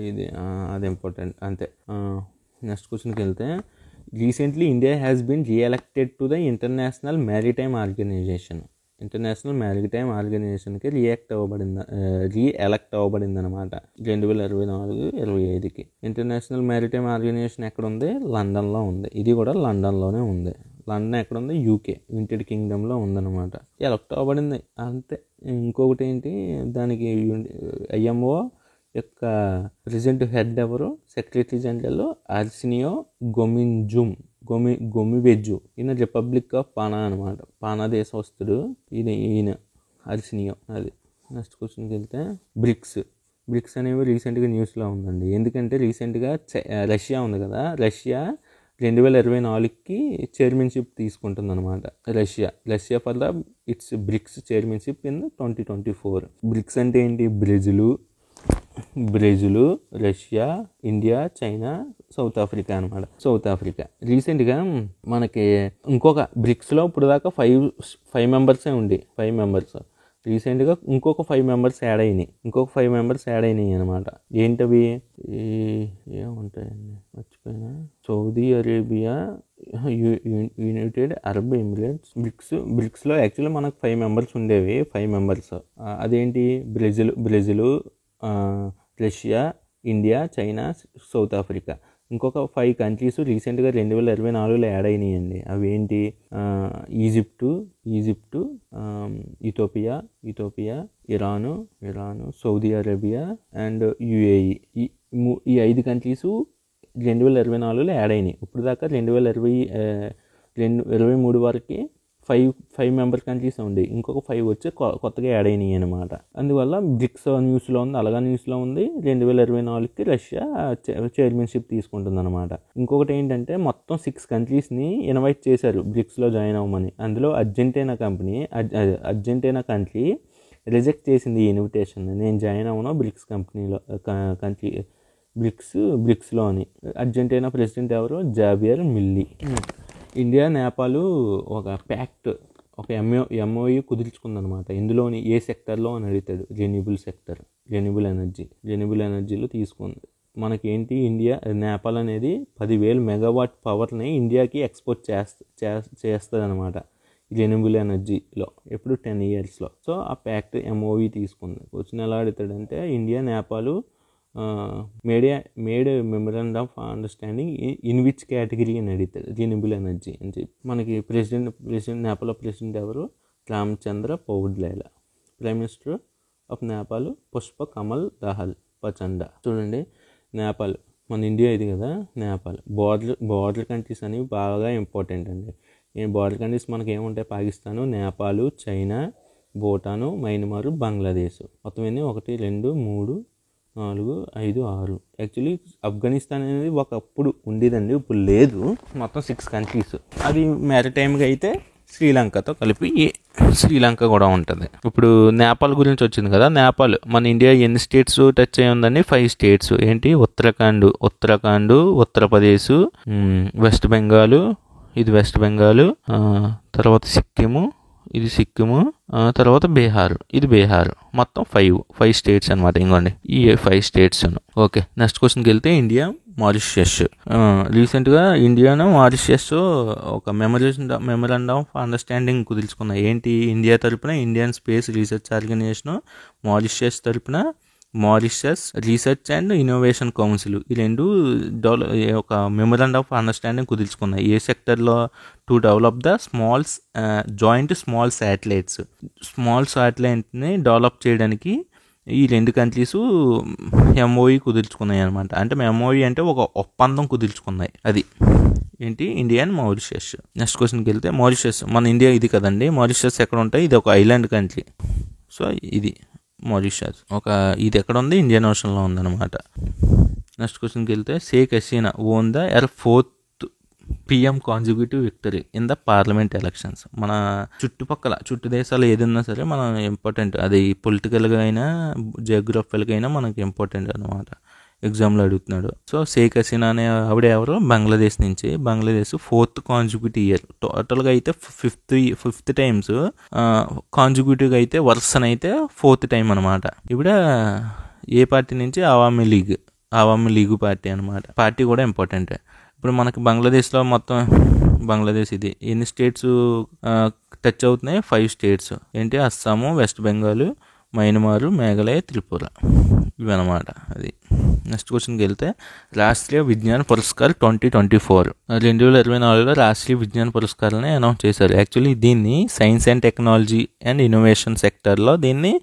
ఇది అది ఇంపార్టెంట్ అంతే. నెక్స్ట్ క్వశ్చన్కి వెళ్తే, recently India has been reelected to the International Maritime ఆర్గనైజేషన్కి రీఎలెక్ట్ అవ్వబడింది అనమాట 2024-25కి. ఇంటర్నేషనల్ మ్యారిటైమ్ ఆర్గనైజేషన్ ఎక్కడ ఉంది? లండన్లో ఉంది. ఇది కూడా లండన్లోనే ఉంది. లండన్ ఎక్కడ ఉంది? యూకే, యునైటెడ్ కింగ్డమ్లో ఉందన్నమాట. ఎలక్ట్ అవ్వబడింది అంతే. ఇంకొకటి ఏంటి, దానికి ఐఎంఓ యొక్క ప్రెసిడెంట్ హెడ్ ఎవరు? సెక్రటరీ జనరల్ ఆర్సినియో గొమిబెజ్జు. ఈయన రిపబ్లిక్ ఆఫ్ పానా అనమాట. పానా దేశవస్తుడు ఈయన ఆర్సినియో. అది. నెక్స్ట్ క్వశ్చన్కి వెళ్తే, బ్రిక్స్ అనేవి రీసెంట్గా న్యూస్లో ఉందండి. ఎందుకంటే రీసెంట్గా రష్యా ఉంది కదా, రష్యా 2024కి చైర్మన్షిప్ తీసుకుంటుంది అనమాట. Russia for the its BRICS chairmanship in 2024. BRICS అంటే ఏంటి? Brazil, Russia, India, China, South Africa అనమాట. రీసెంట్గా మనకి ఇంకొక బ్రిక్స్లో ఇప్పుడు దాకా 5 మెంబర్సే ఉండి 5 మెంబర్స్. రీసెంట్గా ఇంకొక 5 మెంబర్స్ యాడ్ అయినాయి అనమాట. ఏంటవి? ఏముంటాయండి మర్చిపోయినా. Saudi Arabia, United Arab Emirates. బ్రిక్స్లో యాక్చువల్లీ మనకు 5 మెంబర్స్ ఉండేవి. 5 మెంబర్స్ అదేంటి? Brazil, Russia, India, China, South Africa. ఇంకొక 5 కంట్రీస్ రీసెంట్గా 2024లో యాడ్ అయినాయండి. అవి ఏంటి? Egypt, Ethiopia, Iran, Saudi Arabia and UAE. ఈ 5 కంట్రీసు 2024లో యాడ్ అయినాయి. ఇప్పుడు దాకా 2023 వరకు 5 మెంబర్ కంట్రీస్ ఉండి ఇంకొక 5 వచ్చి కొత్తగా యాడ్ అయినాయి అనమాట. అందువల్ల బ్రిక్స్ న్యూస్లో ఉంది, అలాగా న్యూస్లో ఉంది 2024కి రష్యా చైర్మన్షిప్ తీసుకుంటుంది అనమాట. ఇంకొకటి ఏంటంటే, మొత్తం 6 కంట్రీస్ని ఇన్వైట్ చేశారు బ్రిక్స్లో జాయిన్ అవ్వమని. అందులో అర్జెంటీనా కంట్రీ రిజెక్ట్ చేసింది ఈ ఇన్విటేషన్. నేను జాయిన్ అవ్వను బ్రిక్స్లో అని. అర్జెంటీనా ప్రెసిడెంట్ ఎవరు? జాబియర్ మిల్లీ. ఇండియా, నేపాల్ ఒక ప్యాక్ట్, ఒక ఎంఓయూ కుదుర్చుకుందనమాట. ఇందులోని ఏ సెక్టర్లో అని అడుగుతాడు? రెన్యూబుల్ ఎనర్జీలో తీసుకుంది. మనకేంటి నేపాల్ అనేది 10,000 మెగావాట్ పవర్ని ఇండియాకి ఎక్స్పోర్ట్ చేస్తుంది అనమాట రెన్యూబుల్ ఎనర్జీలో ఎప్పుడు 10 yearsలో. సో ఆ ప్యాక్ట్ MOU తీసుకుంది. క్వశ్చన్ ఎలా అడుగుతాడంటే India Nepal made memorandum of understanding in which category అని అడుగుతాడు రెన్యూబుల్ ఎనర్జీ అని చెప్పి. మనకి ప్రెసిడెంట్ నేపాల్ ప్రెసిడెంట్ ఎవరు? Ramchandra Paudel. Prime minister of Nepal Pushpa Kamal Dahal Prachanda. చూడండి, నేపాల్ మన ఇండియా ఇది కదా, నేపాల్ బార్డర్ కంట్రీస్ అనేవి బాగా ఇంపార్టెంట్ అండి. ఈ బార్డర్ కంట్రీస్ మనకి ఏముంటాయి? Pakistan, Nepal, China, Bhutan, Myanmar, Bangladesh. మొత్తం ఎన్ని? 1 2 3 4 5 6. యాక్చువల్లీ ఆఫ్ఘనిస్తాన్ అనేది ఒకప్పుడు ఉండేదండి, ఇప్పుడు లేదు. మొత్తం 6 కంట్రీస్. అది మ్యారిటైమ్గా అయితే శ్రీలంకతో కలిపి శ్రీలంక కూడా ఉంటుంది. ఇప్పుడు నేపాల్ గురించి వచ్చింది కదా, నేపాల్ మన ఇండియా ఎన్ని స్టేట్స్ టచ్ అయి ఉందండి? 5 స్టేట్స్. ఏంటి? ఉత్తరాఖండ్, ఉత్తరప్రదేశ్, వెస్ట్ బెంగాల్, ఇది వెస్ట్ బెంగాల్, తర్వాత సిక్కిము, ఇది సిక్కిము, తర్వాత బీహార్, ఇది బీహార్. మొత్తం 5 స్టేట్స్ అనమాట. ఇంకోండి ఈ 5 స్టేట్స్. ఓకే, నెక్స్ట్ క్వశ్చన్కి వెళ్తే ఇండియా మారిషస్. రీసెంట్గా ఇండియాను మారిషస్ ఒక మెమరాండం ఆఫ్ అండర్స్టాండింగ్ కుదుర్చుకున్నాయి. ఏంటి? ఇండియా తరపున Indian Space Research Organisation, Mauritius తరపున Mauritius Research and Innovation Council. ఈ రెండు ఒక మెమరాండం ఆఫ్ అండర్స్టాండింగ్ కుదుర్చుకున్నాయి. ఏ సెక్టర్లో? To develop the joint small satellites. Small శాటిలైట్ని డెవలప్ చేయడానికి ఈ 2 కంట్రీస్ MOU కుదుర్చుకున్నాయి అనమాట. అంటే MOU అంటే ఒక ఒప్పందం కుదుర్చుకున్నాయి. అది ఏంటి? India and Mauritius. నెక్స్ట్ క్వశ్చన్కి వెళ్తే మారిషస్ మన ఇండియా ఇది కదండి. మారిషస్ ఎక్కడ ఉంటాయి? ఇది ఒక ఐలాండ్ కంట్రీ. సో ఇది మారిషస్. ఇది ఎక్కడ ఉంది? ఇండియన్ ఓషన్లో ఉందన్నమాట. నెక్స్ట్ క్వశ్చన్కి వెళ్తే Sheikh Hasina won the 4th PM consecutive victory in the parliament elections. మన చుట్టు దేశాలు ఏదన్నా సరే మనం ఇంపార్టెంట్, అది పొలిటికల్గా అయినా జియోగ్రఫికల్గా అయినా మనకి ఇంపార్టెంట్ అనమాట. ఎగ్జామ్లో అడుగుతున్నాడు. సో షేక్ హసీనా అనే ఆవిడ ఎవరు? బంగ్లాదేశ్ నుంచి. Bangladesh 4th consecutive year. టోటల్గా అయితే 5th టైమ్స్ కాన్సిక్యూటివ్గా అయితే వరుసనైతే 4th టైం అనమాట. ఇవిడ ఏ పార్టీ నుంచి? అవామీ లీగ్ పార్టీ అనమాట. పార్టీ కూడా ఇంపార్టెంటే. ఇప్పుడు మనకి బంగ్లాదేశ్లో మొత్తం బంగ్లాదేశ్ ఇది ఎన్ని స్టేట్స్ టచ్ అవుతున్నాయి? 5 స్టేట్స్. ఏంటి? అస్సాము, వెస్ట్ బెంగాల్, మయన్మార్, మేఘాలయ, త్రిపుర, ఇవి అనమాట. అది. నెక్స్ట్ క్వశ్చన్కి వెళ్తే రాష్ట్రీయ విజ్ఞాన్ పురస్కార్ 2024 2024లో రాష్ట్రీయ విజ్ఞాన్ పురస్కారాన్ని అనౌన్స్ చేశారు. యాక్చువల్లీ దీన్ని science and technology and innovation సెక్టర్లో దీన్ని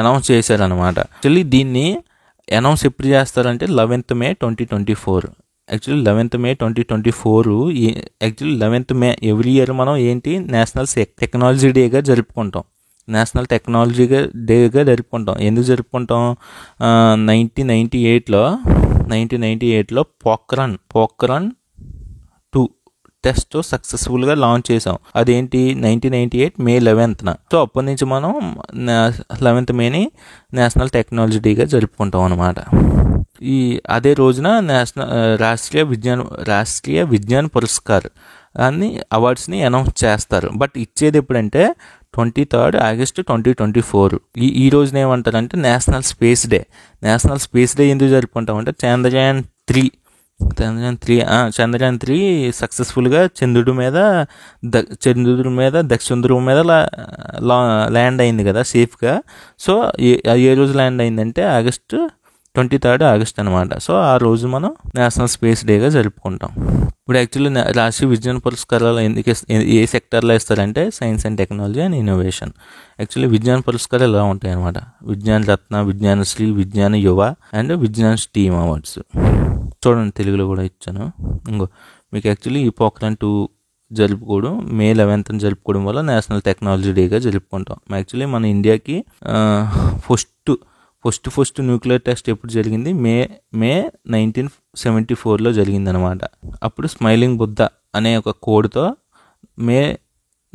అనౌన్స్ చేశారనమాట. యాక్చువల్లీ దీన్ని అనౌన్స్ ఎప్పుడు చేస్తారంటే 11th May 2024. Actually 11th May 2024. Actually 11th May every year మనం ఏంటి? నేషనల్ టెక్నాలజీ డేగా జరుపుకుంటాం. నేషనల్ టెక్నాలజీ డేగా జరుపుకుంటాం. ఎందుకు జరుపుకుంటాం? 1998లో పోఖ్రాన్ 2 టెస్ట్ సక్సెస్ఫుల్గా లాంచ్ చేసాం. అదేంటి? 1998 May 11th. సో అప్పటి నుంచి మనం 11th Mayని నేషనల్ టెక్నాలజీ డేగా జరుపుకుంటాం అనమాట. అదే రోజున రాష్ట్రీయ విజ్ఞాన్ పురస్కార్ అన్ని అవార్డ్స్ని అనౌన్స్ చేస్తారు. బట్ ఇచ్చేది ఎప్పుడంటే 23rd August 2024. ఈ రోజున ఏమంటారంటే national space day. National space day ఎందుకు జరుపుకుంటామంటే చంద్రయాన్ 3 సక్సెస్ఫుల్గా చంద్రుడి మీద దక్షిణ ధ్రువం మీద ల్యాండ్ అయింది కదా సేఫ్గా. సో ఏ రోజు ల్యాండ్ అయిందంటే 23rd August అనమాట. సో ఆ రోజు మనం నేషనల్ స్పేస్ డేగా జరుపుకుంటాం. ఇప్పుడు యాక్చువల్లీ రాష్ట్రీయ విజ్ఞాన పురస్కారాలు ఏ సెక్టర్లో ఇస్తారంటే science and technology and innovation. Actually విజ్ఞాన పురస్కారాలు ఎలా ఉంటాయి అనమాట? విజ్ఞాన రత్న, విజ్ఞానశ్రీ, విజ్ఞాన యువ అండ్ విజ్ఞాన స్టీమ్ అవార్డ్స్. చూడండి, తెలుగులో కూడా ఇచ్చాను. మీకు యాక్చువల్లీ ఈ పోఖ్రాన్ 2 జరుపుకోవడం May 11th జరుపుకోవడం వల్ల నేషనల్ టెక్నాలజీ డేగా జరుపుకుంటాం. యాక్చువల్లీ మన ఇండియాకి ఫస్ట్ న్యూక్లియర్ టెస్ట్ ఎప్పుడు జరిగింది? మే 1974లో జరిగింది అనమాట. అప్పుడు స్మైలింగ్ బుద్ధ అనే ఒక కోడ్తో May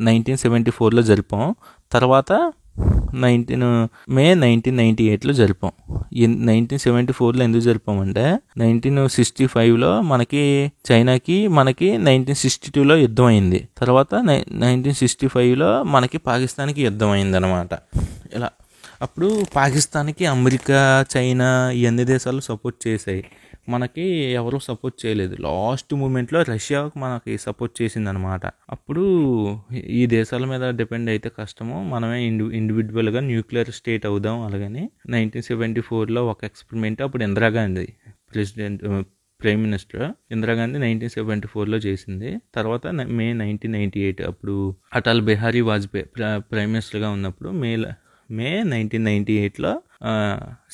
1974లో జరిపాం. తర్వాత May 1998లో జరిపాం. 1974లో ఎందుకు జరిపామంటే 1965లో మనకి చైనాకి 1962లో యుద్ధం అయింది. తర్వాత 1965లో మనకి పాకిస్తాన్కి యుద్ధం అయింది అనమాట. ఇలా అప్పుడు పాకిస్తాన్కి అమెరికా, చైనా ఇవన్నీ దేశాలు సపోర్ట్ చేశాయి. మనకి ఎవరూ సపోర్ట్ చేయలేదు. లాస్ట్ మూమెంట్లో రష్యా మనకి సపోర్ట్ చేసిందనమాట. అప్పుడు ఈ దేశాల మీద డిపెండ్ అయితే కష్టము, మనమే ఇండివిజువల్గా న్యూక్లియర్ స్టేట్ అవుదాం. అలాగని 1974లో ఒక ఎక్స్పెరిమెంట్ అప్పుడు ఇందిరాగాంధీ ప్రైమ్ మినిస్టర్ ఇందిరాగాంధీ 1974లో చేసింది. తర్వాత మే 1998 అప్పుడు అటల్ బిహారీ వాజ్పేయి ప్రైమ్ మినిస్టర్గా ఉన్నప్పుడు మే 1998లో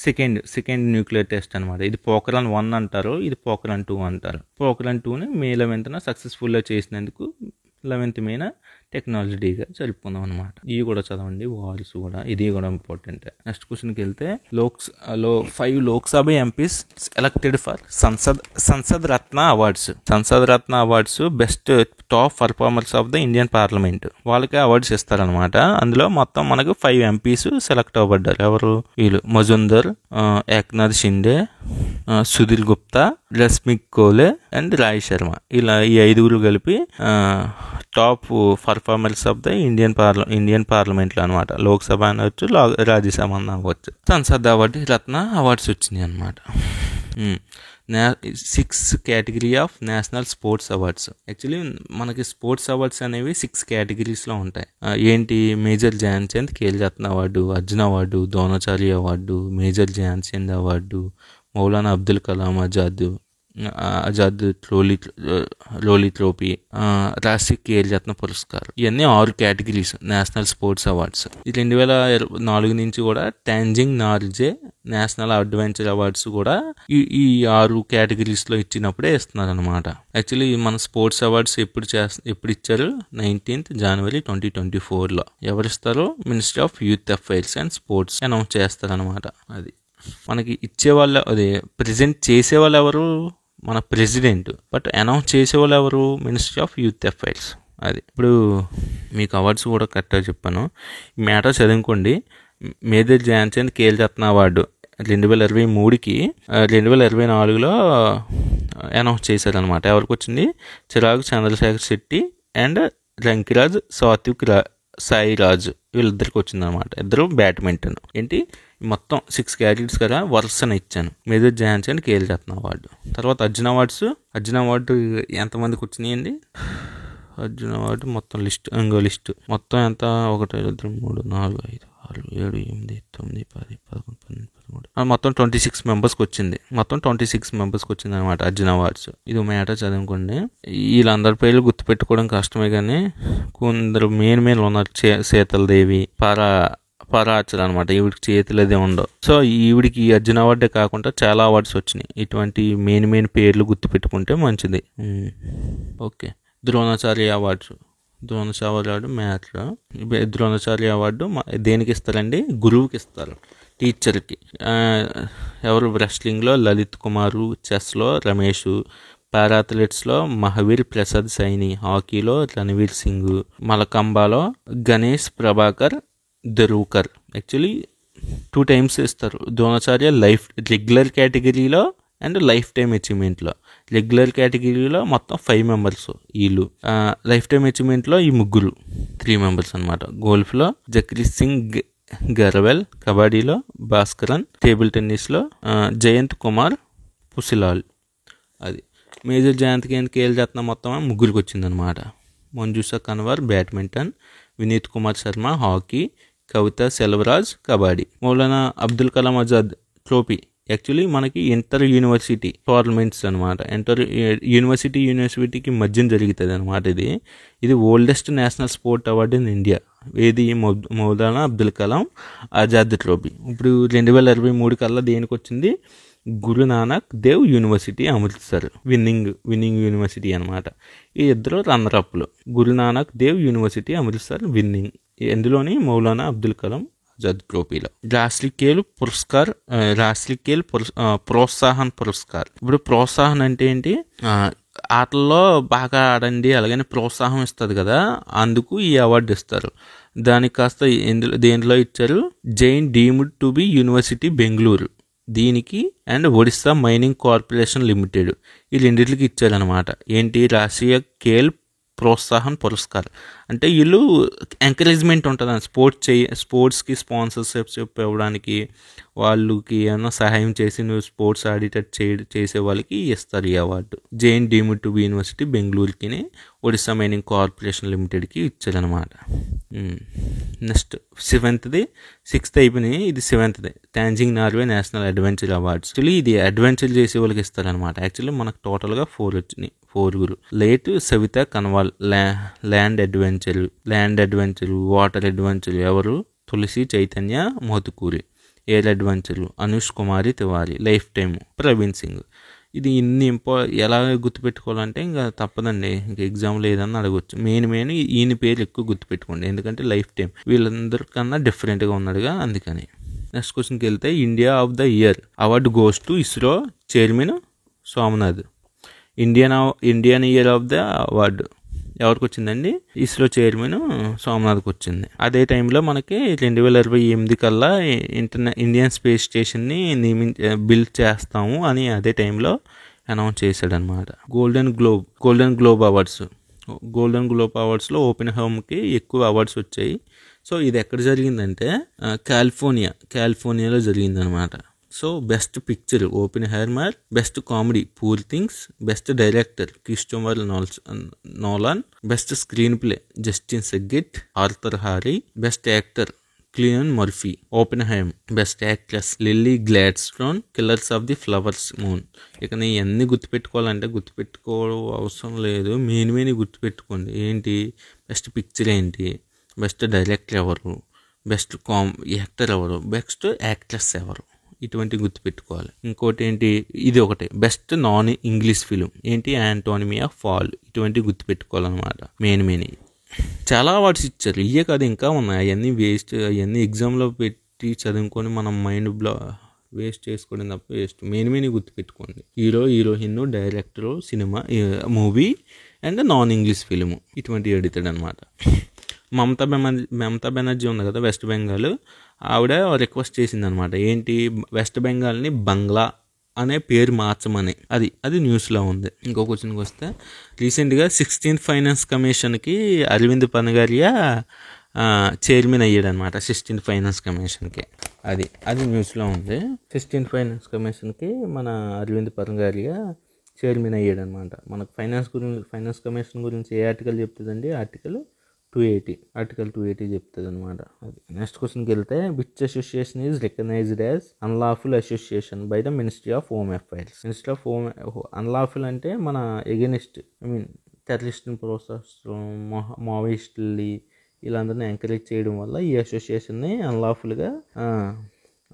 సెకండ్ న్యూక్లియర్ టెస్ట్ అనమాట. ఇది పోఖ్రాన్ 1 అంటారు, ఇది పోఖ్రాన్ 2 అంటారు. పోఖ్రాన్ 2ని మే 11న సక్సెస్ఫుల్గా చేసినందుకు 11th మేన టెక్నాలజీ డేగా జరుపుకుందాం అనమాట. ఇవి కూడా చదవండి, వార్స్ కూడా, ఇది కూడా ఇంపార్టెంట్. నెక్స్ట్ క్వశ్చన్కి వెళ్తే 5 Lok Sabha MPs elected for Sansad Ratna awards best top performers of the Indian parliament, వాళ్ళకి అవార్డ్స్ ఇస్తారనమాట. అందులో మొత్తం మనకు 5 ఎంపీస్ సెలెక్ట్ అవ్వబడ్డారు. ఎవరు వీళ్ళు? మజుందర్, ఏక్నాథ్ షిండే, సుధీర్ గుప్తా, రస్మిక్ కోలే అండ్ రాయ్ శర్మ. ఇలా ఈ 5 కలిపి top performers of the Indian పార్లమెంట్లో అనమాట. లోక్సభ అనవచ్చు, రాజ్యసభ అవ్వచ్చు. సంసద్ అవార్డు, రత్న అవార్డ్స్ వచ్చినాయి అనమాట. 6 category of national sports awards. Actually మనకి స్పోర్ట్స్ అవార్డ్స్ అనేవి 6 కేటగిరీస్లో ఉంటాయి. ఏంటి? Major Dhyan Chand Khel Ratna award, Arjun award, Dronacharya award, Major Dhyan Chand award, Maulana Abdul Kalam Azad రోలీ ట్రోఫీ, రాష్ట్రీయ ఖేల్ రత్న పురస్కార్. ఇవన్నీ 6 కేటగిరీస్ నేషనల్ స్పోర్ట్స్ అవార్డ్స్. ఈ 2004 నుంచి కూడా టాంజింగ్ నార్జే నేషనల్ అడ్వెంచర్ అవార్డ్స్ కూడా ఈ 6 కేటగిరీస్లో ఇచ్చినప్పుడే ఇస్తున్నారు అనమాట. యాక్చువల్లీ మన స్పోర్ట్స్ అవార్డ్స్ ఎప్పుడు ఇచ్చారు? 19th January 2024లో. ఎవరిస్తారో? Ministry of youth affairs and sports announce చేస్తారనమాట. అది మనకి ఇచ్చేవాళ్ళు, అదే ప్రజెంట్ చేసేవాళ్ళు ఎవరు? మన ప్రెసిడెంట్. బట్ అనౌన్స్ చేసేవాళ్ళు ఎవరు? Ministry of youth affairs. అది ఇప్పుడు మీకు అవార్డ్స్ కూడా కరెక్ట్గా చెప్పాను. మ్యాటర్ చదువుకోండి. Major Dhyan Chand Khel Ratna award 2023కి 2024లో announce చేశారనమాట. ఎవరికి వచ్చింది? చిరాగ్ చంద్రశేఖర్ శెట్టి అండ్ రంకిరాజ్ సాత్విక్ సాయిరాజ్, వీళ్ళిద్దరికి వచ్చిందనమాట. ఇద్దరు బ్యాడ్మింటన్. ఏంటి మొత్తం 6 కేటగిరీస్ కదా, వరుసన ఇచ్చాను. Major Dhyan Chand Khel Ratna award. తర్వాత అర్జున్ అవార్డు ఎంతమందికి వచ్చినాయండి? అర్జున్ అవార్డు మొత్తం లిస్ట్ మొత్తం ఎంత? 1 2 3 4 5 6 7 8 9 10 11 12 13 మొత్తం 26 మెంబర్స్కి వచ్చింది. అనమాట అర్జున్ అవార్డ్స్. ఇది మ్యాటర్ చదువుకోండి. వీళ్ళందరి పేర్లు గుర్తుపెట్టుకోవడం కష్టమే, కానీ కొందరు మెయిన్ ఉన్నారు. శీతలదేవి, పరాచర్ అనమాట. ఈవిడికి చేతులు అదే ఉండవు. సో ఈవిడికి అర్జున్ అవార్డే కాకుండా చాలా అవార్డ్స్ వచ్చినాయి. ఇటువంటి మెయిన్ పేర్లు గుర్తుపెట్టుకుంటే మంచిది. Okay. Dronacharya award matter. Dronacharya award దేనికి ఇస్తారండి? గురువుకి ఇస్తారు, టీచర్కి. ఎవరు? రెస్లింగ్లో లలిత్ కుమారు, చెస్లో రమేష్, పారాథ్లెట్స్లో మహావీర్ ప్రసాద్ సైని, హాకీలో రణవీర్ సింగ్, మలకంబాలో గణేష్ ప్రభాకర్ దరూకర్. యాక్చువల్లీ 2 times ఇస్తారు. ద్రోణాచార్య రెగ్యులర్ కేటగిరీలో అండ్ లైఫ్ టైమ్ అచీవ్మెంట్లో. రెగ్యులర్ కేటగిరీలో మొత్తం 5 members వీళ్ళు. లైఫ్ టైమ్ అచీవ్మెంట్లో ఈ 3 members అనమాట. గోల్ఫ్లో జక్రీత్ సింగ్ గర్వెల్, కబడ్డీలో భాస్కరన్, టేబుల్ టెన్నిస్లో జయంత్ కుమార్ పుసిలాల్. అది మేజర్ ధ్యాన్ చంద్ ఖేల్ రత్న మొత్తం 3 వచ్చిందనమాట. Manjusha Kanwar badminton, Vineet Kumar Sharma hockey, Kavitha Selvaraj kabaddi. Maulana Abdul Kalam Azad trophy. Actually మనకి ఇంటర్ యూనివర్సిటీ టోర్నమెంట్స్ అనమాట. యూనివర్సిటీకి మధ్యన జరుగుతుంది అనమాట. ఇది oldest national sport award in India. ఏది? మౌలానా అబ్దుల్ కలాం ఆజాద్ ట్రోఫీ. ఇప్పుడు 2023 కల్లా దేనికి వచ్చింది? Guru Nanak Dev university Amritsar winning university అనమాట. ఈ ఇద్దరు రన్నరప్లు. గురు నానక్ దేవ్ యూనివర్సిటీ అమృత్సర్ విన్నింగ్. ఎందులోని? మౌలానా అబ్దుల్ కలాం ఆజాద్ ట్రోఫీలో. రాష్ట్రీయ ఖేల్ ప్రోత్సాహన్ పురస్కార్. ఇప్పుడు ప్రోత్సాహన్ అంటే ఏంటి? ఆటల్లో బాగా ఆడండి అలాగని ప్రోత్సాహం ఇస్తుంది కదా, అందుకు ఈ అవార్డు ఇస్తారు. దానికి కాస్త దేంట్లో ఇచ్చారు? Jain deemed to be university Bengaluru దీనికి and Odisha mining corporation limited, ఈ రెండింటికి ఇచ్చారనమాట. ఏంటి? రాష్ట్రీయ ఖేల్ ప్రోత్సాహన్ పురస్కార్. అంటే వీళ్ళు ఎంకరేజ్మెంట్ ఉంటుంది స్పోర్ట్స్కి స్పాన్సర్షిప్ ఇవ్వడానికి, వాళ్ళకి ఏమైనా సహాయం చేసి నువ్వు స్పోర్ట్స్ ఆడిటర్ చేసే వాళ్ళకి ఇస్తారు ఈ award. Jain deemed to be university బెంగళూరుకి, ఒడిశా మైనింగ్ కార్పొరేషన్ లిమిటెడ్కి ఇచ్చారనమాట. నెక్స్ట్ 6th అయిపోయినాయి, ఇది 7th Tenzing Norgay national adventure awards. Actually ఇది అడ్వెంచర్ చేసే వాళ్ళకి ఇస్తారనమాట. యాక్చువల్లీ మనకు టోటల్గా 4 వచ్చినాయి, 4. Late Savita Kanwal land adventure, water adventure ఎవరు, Tulasi Chaitanya Motukuri. Air adventure Anush Kumari Tiwari. Lifetime Praveen Singh. ఇది ఇన్ని ఎలా గుర్తుపెట్టుకోవాలంటే ఇంకా తప్పదండి, ఇంకా ఎగ్జామ్లో ఏదన్నా అడగవచ్చు. మెయిన్ ఈయన పేరు ఎక్కువ గుర్తుపెట్టుకోండి, ఎందుకంటే లైఫ్ టైం వీళ్ళందరికన్నా డిఫరెంట్గా ఉన్నాడుగా, అందుకని. నెక్స్ట్ క్వశ్చన్కి వెళ్తే India of the year award goes to ISRO chairman Somnath. Indian year of the award ఎవరికి వచ్చిందండి? ఇస్రో చైర్మన్ సోమనాథ్కి వచ్చింది. అదే టైంలో మనకి 2028 కల్లా ఇండియన్ స్పేస్ స్టేషన్ని బిల్డ్ చేస్తాము అని అదే టైంలో అనౌన్స్ చేశాడనమాట. గోల్డెన్ గ్లోబ్ అవార్డ్స్లో ఓపెన్ హోమ్కి ఎక్కువ అవార్డ్స్ వచ్చాయి. సో ఇది ఎక్కడ జరిగిందంటే కాలిఫోర్నియాలో జరిగిందనమాట. So best picture Oppenheimer, best comedy Poor Things, best director Christopher Nolan, best screenplay Justine సెగ్గిట్, Arthur Harari, best actor Cillian Murphy, Oppenheimer, best actress Lily Gladstone, Killers of the Flowers Moon. ఇక నేను ఇవన్నీ గుర్తుపెట్టుకోవాలంటే గుర్తుపెట్టుకోవడం అవసరం లేదు, మెయిన్ గుర్తుపెట్టుకోండి. ఏంటి బెస్ట్ పిక్చర్ ఏంటి, బెస్ట్ డైరెక్టర్ ఎవరు, బెస్ట్ యాక్టర్ ఎవరు, బెస్ట్ యాక్ట్రెస్ ఎవరు, ఇటువంటి గుర్తుపెట్టుకోవాలి. ఇంకోటి ఏంటి, ఇది ఒకటి బెస్ట్ నాన్ ఇంగ్లీష్ ఫిలిం ఏంటి, యాంటోనీ ఆఫ్ ఫాల్. ఇటువంటి గుర్తుపెట్టుకోవాలన్నమాట. మెయిన్ చాలా అవార్డ్స్ ఇచ్చారు, ఇవే కాదు ఇంకా ఉన్నాయి. అవన్నీ వేస్ట్, అవన్నీ ఎగ్జామ్లో పెట్టి చదువుకొని మనం మైండ్ వేస్ట్ చేసుకోవడం తప్ప వేస్ట్. మెయిన్ గుర్తుపెట్టుకోండి. Heroine, director, cinema movie and non English film, ఇటువంటి అడుగుతాడు అనమాట. మమతా బెనర్జీ ఉంది కదా వెస్ట్ బెంగాల్, ఆవిడ రిక్వెస్ట్ చేసిందనమాట. ఏంటి, వెస్ట్ బెంగాల్ని బంగ్లా అనే పేరు మార్చమని. అది న్యూస్లో ఉంది. ఇంకో క్వశ్చన్కి వస్తే రీసెంట్గా 16th ఫైనాన్స్ కమిషన్కి అరవింద్ పనగారియా చైర్మన్ అయ్యాడనమాట. 16th ఫైనాన్స్ కమిషన్కి అది న్యూస్లో ఉంది. 16th ఫైనాన్స్ కమిషన్కి మన అరవింద్ పనగారియా చైర్మన్ అయ్యాడనమాట. మనకు ఫైనాన్స్ కమిషన్ గురించి ఏ ఆర్టికల్ చెప్తుందండి? ఆర్టికల్ 280 చెప్తుంది అనమాట. అది నెక్స్ట్ క్వశ్చన్కి వెళ్తే which association is recognized as unlawful association by the ministry of home affairs. Unlawful అంటే మన ఎగెనిస్ట్, టెర్రరిస్ట్ ప్రాసెస్, మావోయిస్టుల్ని వీళ్ళందరినీ ఎంకరేజ్ చేయడం వల్ల ఈ అసోసియేషన్ని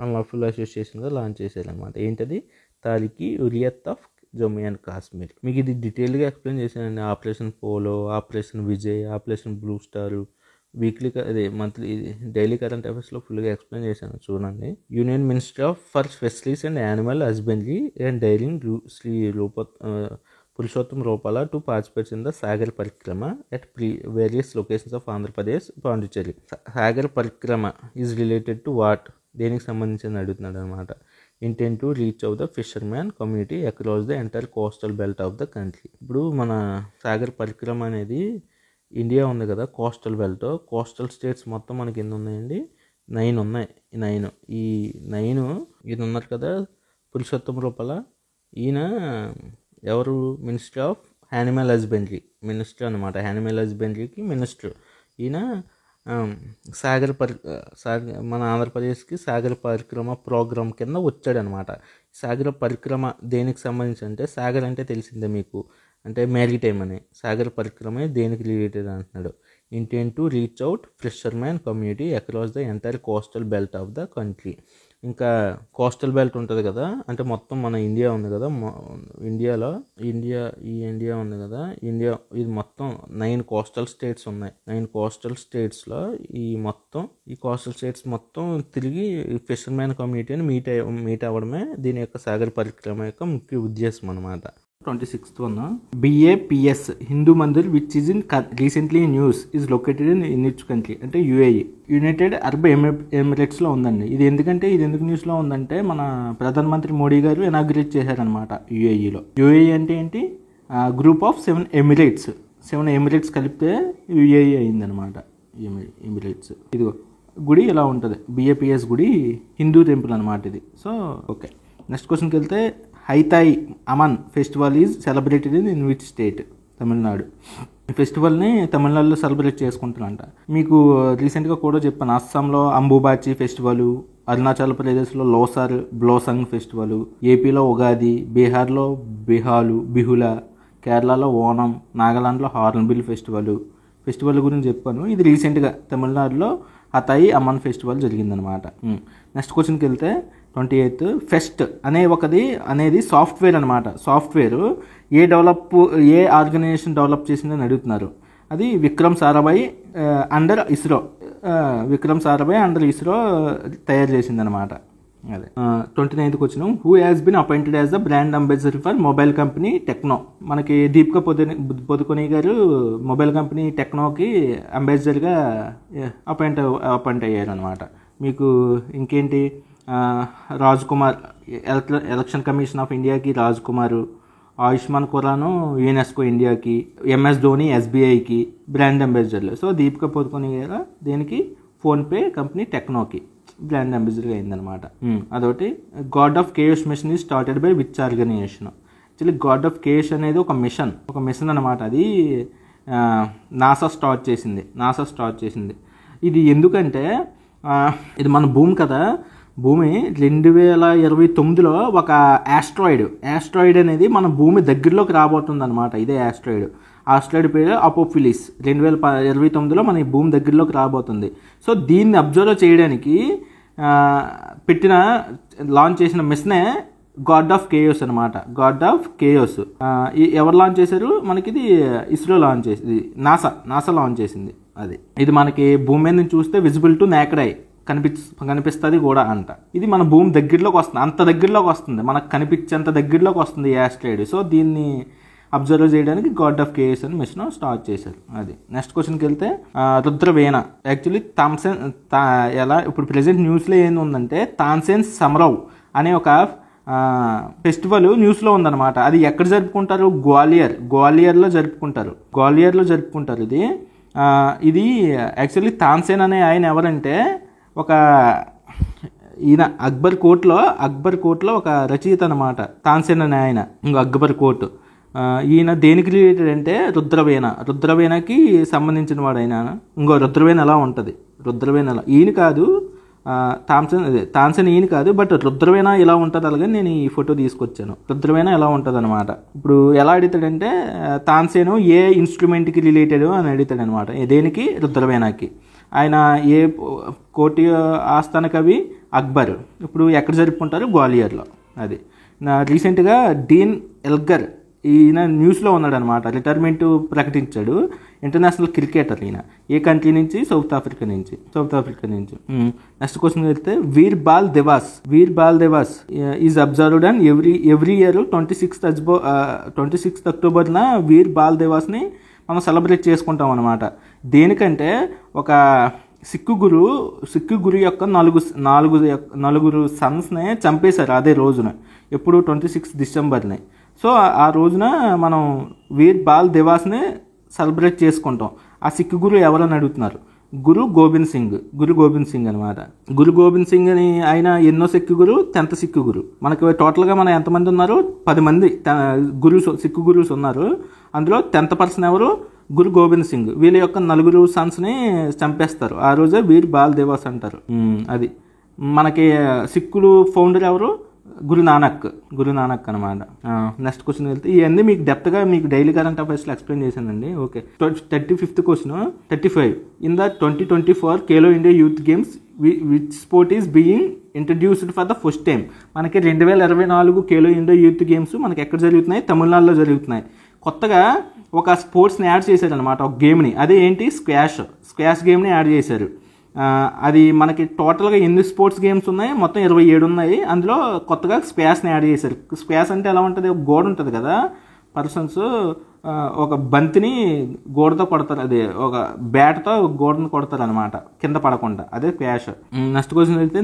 అన్లాఫుల్ అసోసియేషన్గా లాంచ్ చేశారనమాట. ఏంటది? Tehreek Hurriyat of Jammu and Kashmir. మీకు ఇది డీటెయిల్గా ఎక్స్ప్లెయిన్ చేశానండి. Operation polo, operation Vijay, operation blue star, monthly daily current అఫైర్స్లో ఫుల్గా ఎక్స్ప్లెయిన్ చేశాను, చూడండి. Union minister for fisheries and animal husbandry and dairying Shri Purushottam Rupala to participate in the Sagar Parikrama at various locations of Andhra Pradesh, Pondicherry. Sagar Parikrama is related to what? దేనికి సంబంధించి అడుగుతున్నాడు అనమాట. Intent to reach out the fisherman community across the entire coastal belt of the country. ఇప్పుడు మన సాగర్ పరిక్రమ అనేది ఇండియా ఉంది కదా, కోస్టల్ బెల్ట్, కోస్టల్ స్టేట్స్ మొత్తం మనకి ఎన్ని ఉన్నాయండి? 9 ఉన్నాయి. ఈ 9 ఈయన ఉన్నారు కదా పురుషోత్తం రూపాల, ఈయన ఎవరు? Minister of animal husbandry minister అనమాట. యానిమల్ హస్బెండరీకి మినిస్టర్ ఈయన. మన ఆంధ్రప్రదేశ్కి సాగర్ పరిక్రమ ప్రోగ్రామ్ కింద వచ్చాడనమాట. సాగర్ పరిక్రమ దేనికి సంబంధించి అంటే, సాగర్ అంటే తెలిసిందే మీకు, అంటే మ్యారిటైమ్ అని. సాగర్ పరిక్రమ దేనికి రిలేటెడ్ అంటున్నాడు. Intent to reach out fisherman community across the entire coastal belt of the country. ఇంకా కోస్టల్ బెల్ట్ ఉంటుంది కదా, అంటే మొత్తం మన ఇండియా ఉంది కదా, ఇండియా ఉంది కదా, ఇది మొత్తం 9 కోస్టల్ స్టేట్స్ ఉన్నాయి. 9 కోస్టల్ స్టేట్స్లో ఈ కోస్టల్ స్టేట్స్ మొత్తం తిరిగి ఫిషర్మ్యాన్ కమ్యూనిటీని మీట్ అవ్వడమే దీని యొక్క సాగర్ పరిక్రమ యొక్క ముఖ్య ఉద్దేశం అనమాట. 26th one, BAPS Hindu Mandir which is in recently news is located in which country అంటే UAE, యునైటెడ్ అరబ్ ఎమిరేట్స్లో ఉందండి. ఇది ఎందుకు న్యూస్లో ఉందంటే, మన ప్రధానమంత్రి మోడీ గారు ఇనాగ్రేట్ చేశారనమాట UAEలో. UAE అంటే ఏంటి? Group of 7 Emirates. 7 ఎమిరేట్స్ కలిపితే యుఏఈ అయిందనమాట. ఎమిరేట్స్. ఇదిగో గుడి ఇలా ఉంటుంది, బిఏపిఎస్ గుడి, హిందూ టెంపుల్ అనమాట ఇది. సో ఓకే, నెక్స్ట్ క్వశ్చన్కి వెళ్తే హైతాయి అమన్ festival is celebrated in which state? Tamil Nadu. ఈ ఫెస్టివల్ని తమిళనాడులో సెలబ్రేట్ చేసుకుంటారంట. మీకు రీసెంట్గా కూడా చెప్పాను, అస్సాంలో అంబుబాచి ఫెస్టివల్, అరుణాచల్ ప్రదేశ్లో లోసార్ బ్లోసంగ్ ఫెస్టివల్, ఏపీలో ఉగాది, బీహార్లో బిహుల, కేరళలో ఓణం, నాగాలాండ్లో హార్న్బిల్ ఫెస్టివల్ గురించి చెప్పాను. ఇది రీసెంట్గా తమిళనాడులో హతాయి అమన్ ఫెస్టివల్ జరిగిందనమాట. నెక్స్ట్ క్వశ్చన్కి వెళ్తే 28th ఫెస్ట్ అనేది సాఫ్ట్వేర్ అనమాట. సాఫ్ట్వేర్ ఏ ఆర్గనైజేషన్ డెవలప్ చేసిందని అడుగుతున్నారు. అది విక్రమ్ సారాభాయ్ అండర్ ఇస్రో తయారు చేసిందనమాట. అదే 29th question, who has been appointed as the brand ambassador for mobile company Tecno? మనకి దీపికా పదుకొనే గారు మొబైల్ కంపెనీ టెక్నోకి అంబాసిడర్గా అపాయింట్ అయ్యారు అనమాట. మీకు ఇంకేంటి, Raj Kumar, election commission of ఇండియాకి రాజ్ కుమార్, ఆయుష్మాన్ ఖురాను యునెస్కో ఇండియాకి, ఎంఎస్ ధోని ఎస్బీఐకి బ్రాండ్ అంబాసిడర్లు. సో దీపికా పదుకొనే గారు దేనికి? ఫోన్పే కంపెనీ టెక్నోకి బ్రాండ్ అంబాసిడర్గా అయిందనమాట. అదొకటి. God of KS mission is started by which organisation? Actually God of KS అనేది ఒక మిషన్ అనమాట. అది నాసా స్టార్ట్ చేసింది. ఇది ఎందుకంటే ఇది మన భూమి కదా, భూమి 2029లో ఒక యాస్ట్రాయిడ్ అనేది మన భూమి దగ్గరలోకి రాబోతుంది అనమాట. ఇదే ఆస్ట్రాయిడ్ పేరు అపోఫిలిస్. 2029లో మన భూమి దగ్గరలోకి రాబోతుంది. సో దీన్ని అబ్జర్వ్ చేయడానికి లాంచ్ చేసిన మిషనే గాడ్ ఆఫ్ కేయోస్ అనమాట. ఎవరు లాంచ్ చేశారు? మనకి ఇది ఇస్రో లాంచ్ చేసింది, నాసా లాంచ్ చేసింది. ఇది మనకి భూమి మీద నుంచి చూస్తే విజిబుల్ టు నేకెడ్ ఐ కనిపిస్తుంది కూడా అంట. ఇది మన భూమి దగ్గరలోకి వస్తుంది, అంత దగ్గరలోకి వస్తుంది, మనకు కనిపించేంత దగ్గరలోకి వస్తుంది ఈ యాస్ట్రాయిడ్. సో దీన్ని అబ్జర్వ్ చేయడానికి గాడ్ ఆఫ్ కేఎస్ అని మిషన్ స్టార్ట్ చేశారు. అది. నెక్స్ట్ క్వశ్చన్కి వెళ్తే రుద్రవేణ. యాక్చువల్లీ ఇప్పుడు ప్రెసెంట్ న్యూస్లో ఏంది ఉందంటే తాన్సేన్ సమరవ్ అనే ఒక ఫెస్టివల్ న్యూస్లో ఉందన్నమాట. అది ఎక్కడ జరుపుకుంటారు? గ్వాలియర్లో జరుపుకుంటారు. ఇది యాక్చువల్లీ తాన్సేన్ అనే ఆయన ఎవరంటే ఈయన అక్బర్ కోట్లో ఒక రచయిత అనమాట. తాన్సేన్ అనే ఆయన. ఇంకో అక్బర్ కోట్. ఈయన దేనికి రిలేటెడ్ అంటే రుద్రవేణకి సంబంధించిన వాడు ఆయన. ఇంకో రుద్రవేణ ఎలా ఉంటుంది, ఈయన కాదు, తాన్సేన్ ఈయన కాదు, బట్ రుద్రవేణ ఎలా ఉంటుంది అలాగే నేను ఈ ఫోటో తీసుకొచ్చాను. రుద్రవేణ ఎలా ఉంటుంది అనమాట. ఇప్పుడు ఎలా అడుగుతాడంటే తాన్సేను ఏ ఇన్స్ట్రుమెంట్కి రిలేటెడ్ అని అడుగుతాడు అనమాట. దేనికి? రుద్రవేణకి. ఆయన ఏ కోటి ఆస్థాన కవి? అక్బర్. ఇప్పుడు ఎక్కడ జరుపుకుంటారు? గ్వాలియర్లో. అది. రీసెంట్గా డీన్ ఎల్గర్ ఈయన న్యూస్లో ఉన్నాడు అనమాట. రిటైర్మెంట్ ప్రకటించాడు. ఇంటర్నేషనల్ క్రికెటర్ ఈయన. ఏ కంట్రీ నుంచి? సౌత్ ఆఫ్రికా నుంచి. నెక్స్ట్ క్వశ్చన్ వెళ్తే Veer Bal Diwas is observed and every year 26th అక్టోబర్న వీర్ బాల్ దేవాస్ని మనం సెలబ్రేట్ చేసుకుంటాం అనమాట. దేనికంటే ఒక సిక్కు గురు యొక్క నలుగురు సన్స్ని చంపేశారు అదే రోజున. ఎప్పుడు? 26 డిసెంబర్ని. సో ఆ రోజున మనం వీర్ బాల్ దేవాస్ని సెలబ్రేట్ చేసుకుంటాం. ఆ సిక్కు గురు ఎవరని అడుగుతున్నారు? గురు గోబింద్ సింగ్ అనమాట. గురు గోబింద్ సింగ్ అని ఆయన ఎన్నో సిక్కు గురు? 10th సిక్కు గురు. మనకి టోటల్గా మన ఎంతమంది ఉన్నారు? 10 మంది సిక్కు గురుస్ ఉన్నారు. అందులో 10th పర్సన్ ఎవరు? గురు గోబింద్ సింగ్. వీళ్ళ యొక్క 4 సన్స్ని చంపేస్తారు. ఆ రోజే వీర్ బాల్ దేవాస్ అంటారు. అది. మనకి సిక్కులు ఫౌండర్ ఎవరు? గురు నానక్ అనమాట. నెక్స్ట్ క్వశ్చన్ వెళ్తే ఇవన్నీ మీకు డెప్త్గా మీకు డైలీ కరెంట్ అఫైర్స్లో ఎక్స్ప్లెయిన్ చేశానండి. Okay. 35th question 35. In the 2024 Khelo India youth games which sport is being introduced for the first time? మనకి 2024 ఖేలో ఇండియా యూత్ గేమ్స్ మనకి ఎక్కడ జరుగుతున్నాయి? తమిళనాడులో జరుగుతున్నాయి. కొత్తగా ఒక స్పోర్ట్స్ని యాడ్ చేశారనమాట, ఒక గేమ్ని. అదే ఏంటి? స్క్వాష్ గేమ్ని యాడ్ చేశారు. అది మనకి టోటల్గా ఎన్ని స్పోర్ట్స్ గేమ్స్ ఉన్నాయి? మొత్తం 27 ఉన్నాయి. అందులో కొత్తగా స్క్వాష్ని యాడ్ చేశారు. స్క్వాష్ అంటే ఎలా ఉంటుంది? ఒక గోడ ఉంటుంది కదా, పర్సన్స్ ఒక బంతిని గోడతో కొడతారు, అదే ఒక బ్యాట్తో గోడను కొడతారు అనమాట కింద పడకుండా. అదే స్క్వాష్. నెక్స్ట్ క్వశ్చన్ అయితే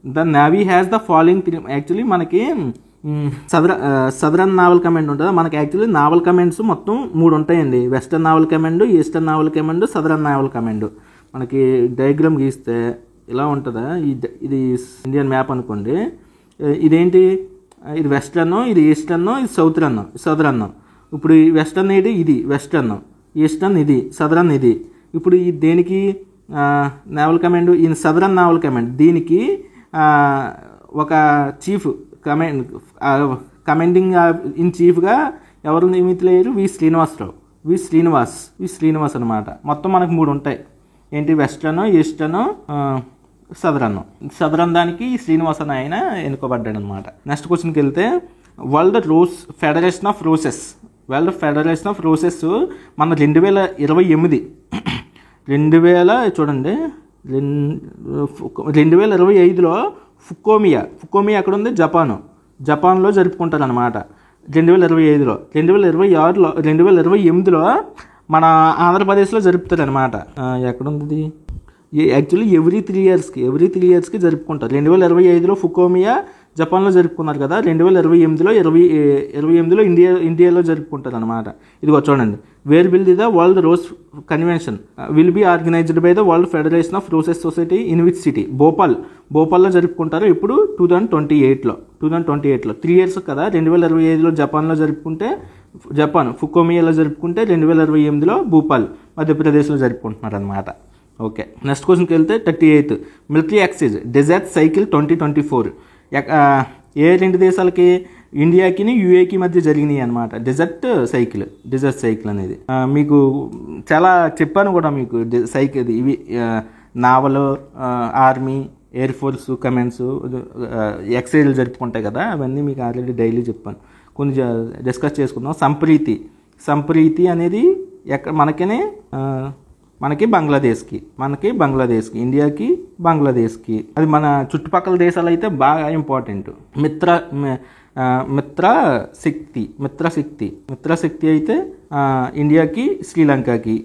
the navy has the following. Actually మనకి సదరన్ నావల్ కమాండ్ ఉంటుంది. మనకి యాక్చువల్లీ నావల్ కమాండ్స్ మొత్తం 3 ఉంటాయండి. Western naval command, eastern naval command, southern naval command. మనకి డయాగ్రామ్ గీస్తే ఇలా ఉంటుందా, ఇది ఇండియన్ మ్యాప్ అనుకోండి. ఇదేంటి, ఇది వెస్టర్న్, ఇది ఈస్టర్న్, ఇది సదరన్. ఇప్పుడు ఈ వెస్టర్న్ ఏంటి, ఇది వెస్టర్న్, ఈస్టర్న్ ఇది, సదరన్ ఇది. ఇప్పుడు ఈ దేనికి నావల్ కమాండ్, ఈ సదరన్ నావల్ కమాండ్ దీనికి ఒక చీఫ్ కమాండింగ్ ఇన్ చీఫ్గా ఎవరు నియమితులయ్యారు, వి శ్రీనివాస్ అనమాట. మొత్తం మనకు 3 ఉంటాయి. ఏంటి, వెస్టర్న్, ఈస్టర్న్, సదరన్ దానికి శ్రీనివాస్ అని ఆయన ఎన్నుకోబడ్డాడు అనమాట. నెక్స్ట్ క్వశ్చన్కి వెళ్తే, వరల్డ్ ఫెడరేషన్ ఆఫ్ రోసెస్ మన 2028 చూడండి, 2025లో ఫుకోమియా ఎక్కడ ఉంది, జపాన్లో జరుపుకుంటారు అనమాట. 2025లో 2028లో మన ఆంధ్రప్రదేశ్లో జరుపుతారు అనమాట. ఎక్కడుంది, యాక్చువల్లీ ఎవ్రీ త్రీ ఇయర్స్కి జరుపుకుంటారు. 2025లో ఫుకోమియా జపాన్లో జరుపుకున్నారు కదా, 2028లో ఇండియాలో జరుపుకుంటారు అనమాట. ఇదిగో చూడండి, where will the the world rose convention will be organised by the world federation of roses society in which city, భోపాల్లో జరుపుకుంటారు. ఇప్పుడు 2028లో 3 ఇయర్స్ కదా. 2025లో జపాన్లో జరుపుకుంటే ఫుకోమియాలో జరుపుకుంటే 2028లో భోపాల్ మధ్యప్రదేశ్లో జరుపుకుంటున్నారు అనమాట. ఓకే, నెక్స్ట్ క్వశ్చన్కి వెళ్తే 38 మిలిటరీ ఎక్సైజ్ డెజర్ట్ సైకిల్ 2024 ఏ 2 దేశాలకి, ఇండియాకి యూఏకి మధ్య జరిగినాయి అనమాట. డెజర్ట్ సైకిల్ అనేది మీకు చాలా చెప్పాను కూడా మీకు. సైకిల్ ఇవి naval, army, air force commands ఎక్సైజ్లు జరుపుకుంటాయి కదా, అవన్నీ మీకు ఆల్రెడీ డైలీ చెప్పాను. కొన్ని డిస్కస్ చేసుకుందాం. సంప్రీతి అనేది మనకి బంగ్లాదేశ్కి, ఇండియాకి బంగ్లాదేశ్కి. అది మన చుట్టుపక్కల దేశాలు అయితే బాగా ఇంపార్టెంట్. మిత్రశక్తి అయితే ఇండియాకి శ్రీలంకకి.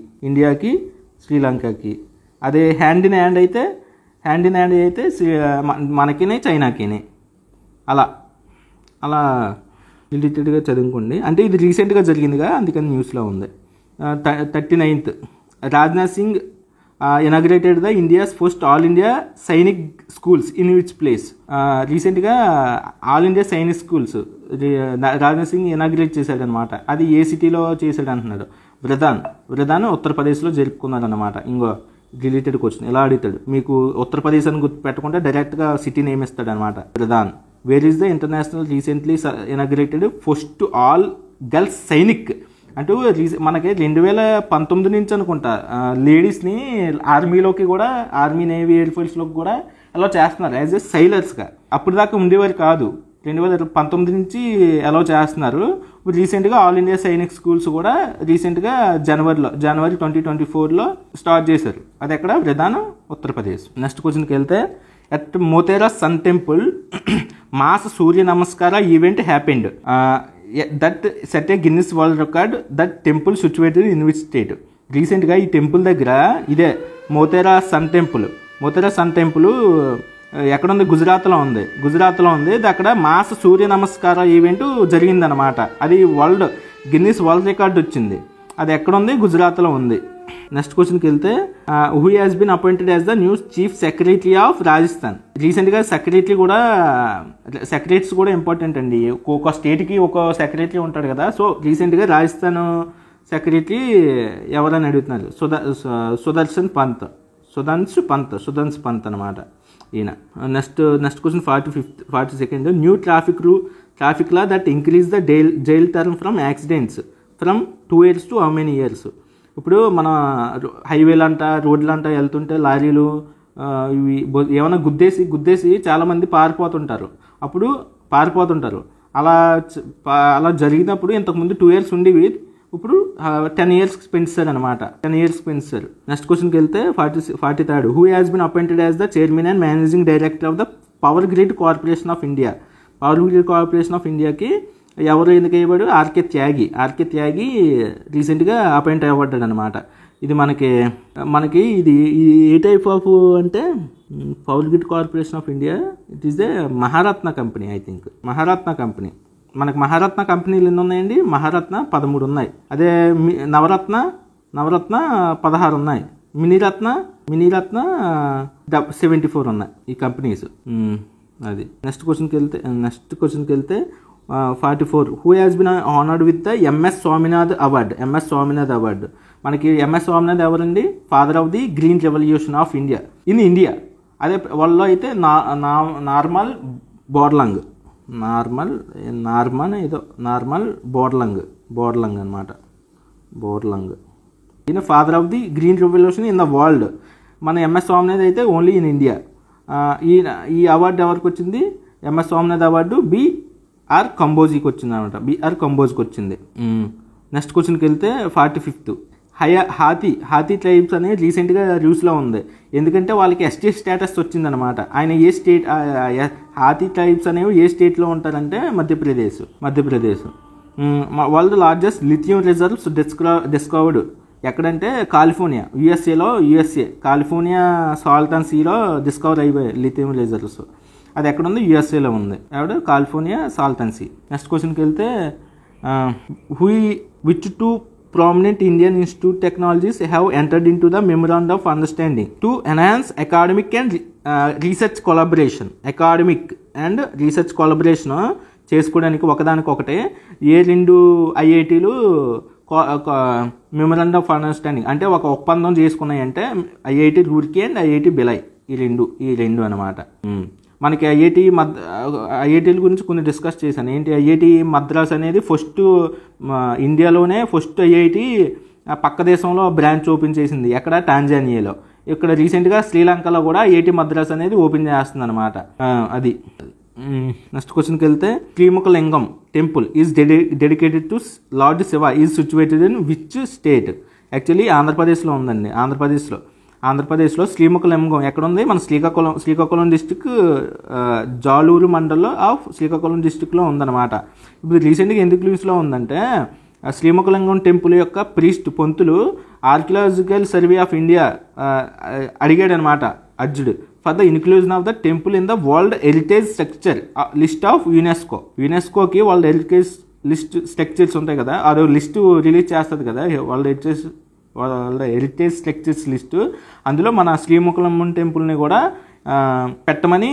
అదే హ్యాండ్ ఇన్ హ్యాండ్ అయితే మనకినే చైనాకినే. అలా రిలేటెడ్గా చదువుకోండి. అంటే ఇది రీసెంట్గా జరిగిందిగా, అందుకని న్యూస్లో ఉంది. 39 Rajnath Singh inaugurated the India's first all India Sainik schools in which place. రీసెంట్గా all India Sainik schools Rajnath Singh inaugurate చేశాడనమాట. అది ఏ సిటీలో చేశాడు అంటున్నాడు, వృధాన్ ఉత్తరప్రదేశ్లో జరుపుకున్నాడు అనమాట. ఇంకో రిలేటెడ్ క్వశ్చన్ ఎలా అడుగుతాడు, మీకు ఉత్తరప్రదేశ్ అని గుర్తు పెట్టకుండా డైరెక్ట్గా సిటీ నేమ్ ఇస్తాడు అనమాట. Vrindavan. Where is the international recently inaugurated first all girls Sainik. అంటే మనకి 2019 నుంచి అనుకుంటా లేడీస్ని ఆర్మీలోకి కూడా, ఆర్మీ, నేవీ, ఎయిర్ ఫోర్స్లోకి కూడా అలా చేస్తున్నారు యాజ్ ఎ సైలర్స్గా. అప్పుడు దాకా ఉండేవారు కాదు, 2019 నుంచి అలౌ చేస్తున్నారు. ఇప్పుడు రీసెంట్గా ఆల్ ఇండియా సైనిక్ స్కూల్స్ కూడా రీసెంట్గా జనవరి 2024లో స్టార్ట్ చేశారు. అది ఎక్కడ, వృధాన్, ఉత్తరప్రదేశ్. నెక్స్ట్ క్వశ్చన్కి వెళ్తే, at Modhera sun temple mass Surya Namaskar event happened that set a Guinness world record that temple situated in which state. రీసెంట్గా ఈ టెంపుల్ దగ్గర ఇదే మోతేరా సన్ టెంపుల్ ఎక్కడుంది, గుజరాత్లో ఉంది. అది అక్కడ మాస్ సూర్య నమస్కార ఈవెంట్ జరిగిందనమాట. అది గిన్నిస్ వరల్డ్ రికార్డ్ వచ్చింది. అది ఎక్కడుంది, గుజరాత్లో ఉంది. నెక్స్ట్ క్వశ్చన్కి వెళ్తే, who has been appointed as the new chief secretary of Rajasthan. రీసెంట్గా సెక్రటరీస్ కూడా ఇంపార్టెంట్ అండి. ఒక్కొక్క స్టేట్కి ఒక సెక్రటరీ ఉంటాడు కదా. సో రీసెంట్గా రాజస్థాన్ సెక్రటరీ ఎవరని అడుగుతున్నారు, సుదర్శన్ పంత్ అనమాట ఈయన. Next question 42 new traffic law that increase the jail term from accidents from 2 years to how many years. ఇప్పుడు మన రోడ్లంట వెళ్తుంటే లారీలు ఇవి ఏమైనా గుద్దేసి చాలామంది పారిపోతుంటారు. అలా జరిగినప్పుడు ఇంతకుముందు 2 years ఉండేవి, ఇప్పుడు 10 years పెంచారు అనమాట. నెక్స్ట్ క్వశ్చన్కి వెళ్తే 43 who has been appointed as the chairman and managing director of the power grid corporation of India. Power grid corporation of ఇండియాకి ఎవరు ఎందుకు అయ్యాడు? ఆర్కే త్యాగి రీసెంట్గా అపాయింట్ అవ్వబడ్డాడు అనమాట. ఇది మనకి ఇది ఏ టైప్ ఆఫ్ అంటే power grid corporation of India. It is a Maharatna company. I think Maharatna company. మనకు మహారత్న కంపెనీలు ఎన్ని ఉన్నాయండి? మహారత్న 13 ఉన్నాయి. అదే నవరత్న 16 ఉన్నాయి. మినీరత్న 74 ఉన్నాయి ఈ కంపెనీస్. అది నెక్స్ట్ క్వశ్చన్కి వెళ్తే 44 who has bin honoured with the MS Swaminathan award. మనకి ఎంఎస్ స్వామినాథన్ ఎవరండి? Father of the green revolution of India in India. అదే వాళ్ళలో అయితే నార్మల్ బోర్లంగ్ అనమాట. ఈయన father of the green revolution in the world. మన ఎంఎస్ స్వామినాథన్ అయితే ఓన్లీ ఇన్ ఇండియా. ఈ అవార్డు ఎవరికి వచ్చింది? ఎంఎస్ స్వామినాథన్ అవార్డు బిఆర్ కంబోజీకి వచ్చింది అనమాట. వచ్చింది. నెక్స్ట్ క్వశ్చన్కి వెళ్తే 45 హాతీ ట్రైబ్స్ అనేది రీసెంట్గా న్యూస్లో ఉంది. ఎందుకంటే వాళ్ళకి ఎస్టీ స్టేటస్ వచ్చిందనమాట. ఆయన ఏ స్టేట్ హాతీ ట్రైబ్స్ అనేవి ఏ స్టేట్లో ఉంటారంటే Madhya Pradesh. World largest lithium reserves discovered ఎక్కడంటే కాలిఫోర్నియా, యుఎస్ఏ కాలిఫోర్నియా సాల్టన్ సీలో డిస్కవర్ అయిపోయాయి లిథియం రిజర్వ్స్. అది ఎక్కడ ఉంది? యుఎస్ఏలో ఉంది. California Salton see. నెక్స్ట్ క్వశ్చన్కి వెళ్తే which two prominent Indian institute technologies have entered into the memorandum of understanding to enhance academic and research collaboration. చేసుకోవడానికి ఒకదానికొకటే ఏ 2 ఐఐటీలు మెమరాండం ఆఫ్ అండర్స్టాండింగ్ అంటే ఒక ఒప్పందం చేసుకున్నాయంటే ఐఐటి రూర్కీ అండ్ ఐఐటి బిలై ఈ రెండు అనమాట. మనకి ఐఐటీల గురించి కొన్ని డిస్కస్ చేశాను. ఏంటి? ఐఐటి మద్రాస్ అనేది ఇండియాలోనే ఫస్ట్ ఐఐటి పక్క దేశంలో బ్రాంచ్ ఓపెన్ చేసింది. ఎక్కడ? టాంజానియాలో. ఇక్కడ రీసెంట్గా శ్రీలంకలో కూడా ఐఐటి మద్రాస్ అనేది ఓపెన్ చేస్తుంది అనమాట. అది. నెక్స్ట్ క్వశ్చన్కి వెళ్తే Srimukhalingam temple is dedicated to lord Shiva is situated in which state? Actually ఆంధ్రప్రదేశ్లో ఉందండి. ఆంధ్రప్రదేశ్లో శ్రీముఖలింగం ఎక్కడ ఉంది? మన శ్రీకాకుళం డిస్టిక్ జాలూరు మండల్లో ఆఫ్ శ్రీకాకుళం డిస్టిక్లో ఉందన్నమాట. ఇప్పుడు రీసెంట్గా ఎందుకు న్యూస్లో ఉందంటే శ్రీముఖలింగం టెంపుల్ యొక్క పంతులు ఆర్కియాలజికల్ సర్వే ఆఫ్ ఇండియా అడిగాడు అనమాట. Urged for the inclusion of the temple in the world heritage structure list of యునెస్కోకి వరల్డ్ హెరిటేజ్ లిస్ట్ స్ట్రక్చర్స్ ఉంటాయి కదా, అదో లిస్టు రిలీజ్ చేస్తుంది కదా వరల్డ్ హెరిటేజ్ స్ట్రక్చర్స్ లిస్టు. అందులో మన శ్రీముఖలింగం టెంపుల్ని కూడా పెట్టమని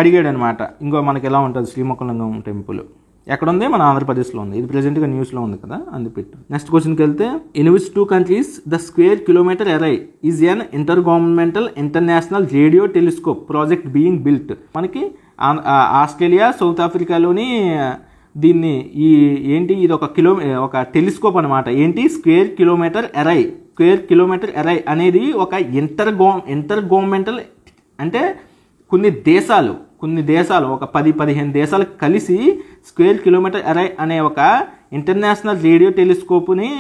అడిగాడు అనమాట. ఇంకో మనకి ఎలా ఉంటుంది శ్రీముఖలింగం టెంపుల్ ఎక్కడుంది? మన ఆంధ్రప్రదేశ్లో ఉంది. ఇది ప్రెజెంట్గా న్యూస్లో ఉంది కదా, అందుపెట్టు. నెక్స్ట్ క్వశ్చన్కి వెళ్తే in which 2 countries the square kilometre array is an intergovernmental international radio telescope project being built. మనకి ఆస్ట్రేలియా, సౌత్ ఆఫ్రికాలోని దీన్ని ఇది ఒక టెలిస్కోప్ అనమాట. ఏంటి? స్క్వేర్ కిలోమీటర్ అరై అనేది ఒక ఇంటర్ గవర్నమెంటల్ అంటే కొన్ని దేశాలు ఒక 10-15 దేశాలు కలిసి స్క్వేర్ కిలోమీటర్ అరై అనే ఒక ఇంటర్నేషనల్ రేడియో టెలిస్కోప్ని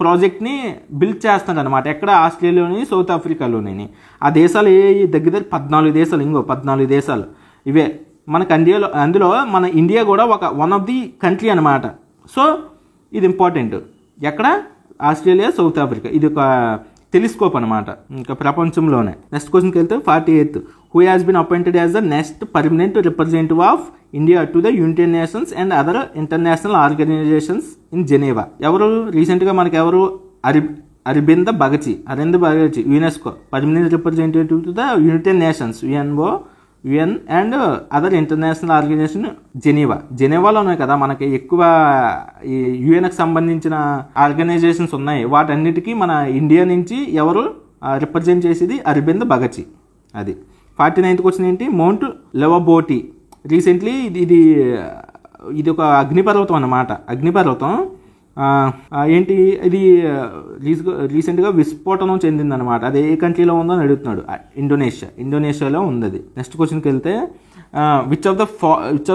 ప్రాజెక్ట్ని బిల్డ్ చేస్తాడు అనమాట. ఎక్కడ? ఆస్ట్రేలియాలోని, సౌత్ ఆఫ్రికాలోని. ఆ దేశాలు దగ్గర 14 దేశాలు ఇవే. మనకు అందులో మన ఇండియా కూడా వన్ ఆఫ్ ది కంట్రీ అనమాట. సో ఇది ఇంపార్టెంట్. ఎక్కడ? Australia, south Africa. ఇది ఒక టెలిస్కోప్ అనమాట ఇంకా ప్రపంచంలోనే. నెక్స్ట్ క్వశ్చన్కి వెళ్తే 48 who has been appointed as the next permanent representative of India to the United Nations and other international organisations in Geneva. ఎవరు? రీసెంట్గా మనకి ఎవరు? Arvind Bagchi UNESCO permanent representative to the United Nations UN and other international organisation జెనీవాలో ఉన్నాయి కదా మనకి ఎక్కువ ఈ యుఎన్కి సంబంధించిన ఆర్గనైజేషన్స్ ఉన్నాయి. వాటన్నిటికీ మన ఇండియా నుంచి ఎవరు రిప్రజెంట్ చేసేది? అరవింద్ బగచి. అది. 49th క్వశ్చన్ ఏంటి? మౌంట్ లెవబోటి రీసెంట్లీ ఇది ఒక అగ్నిపర్వతం అన్నమాట. అగ్నిపర్వతం ఏంటి? ఇది రీసెంట్గా విస్ఫోటనం చెందిందనమాట. అది ఏ కంట్రీలో ఉందో అని అడుగుతున్నాడు. ఇండోనేషియాలో ఉంది అది. నెక్స్ట్ క్వశ్చన్కి వెళ్తే which of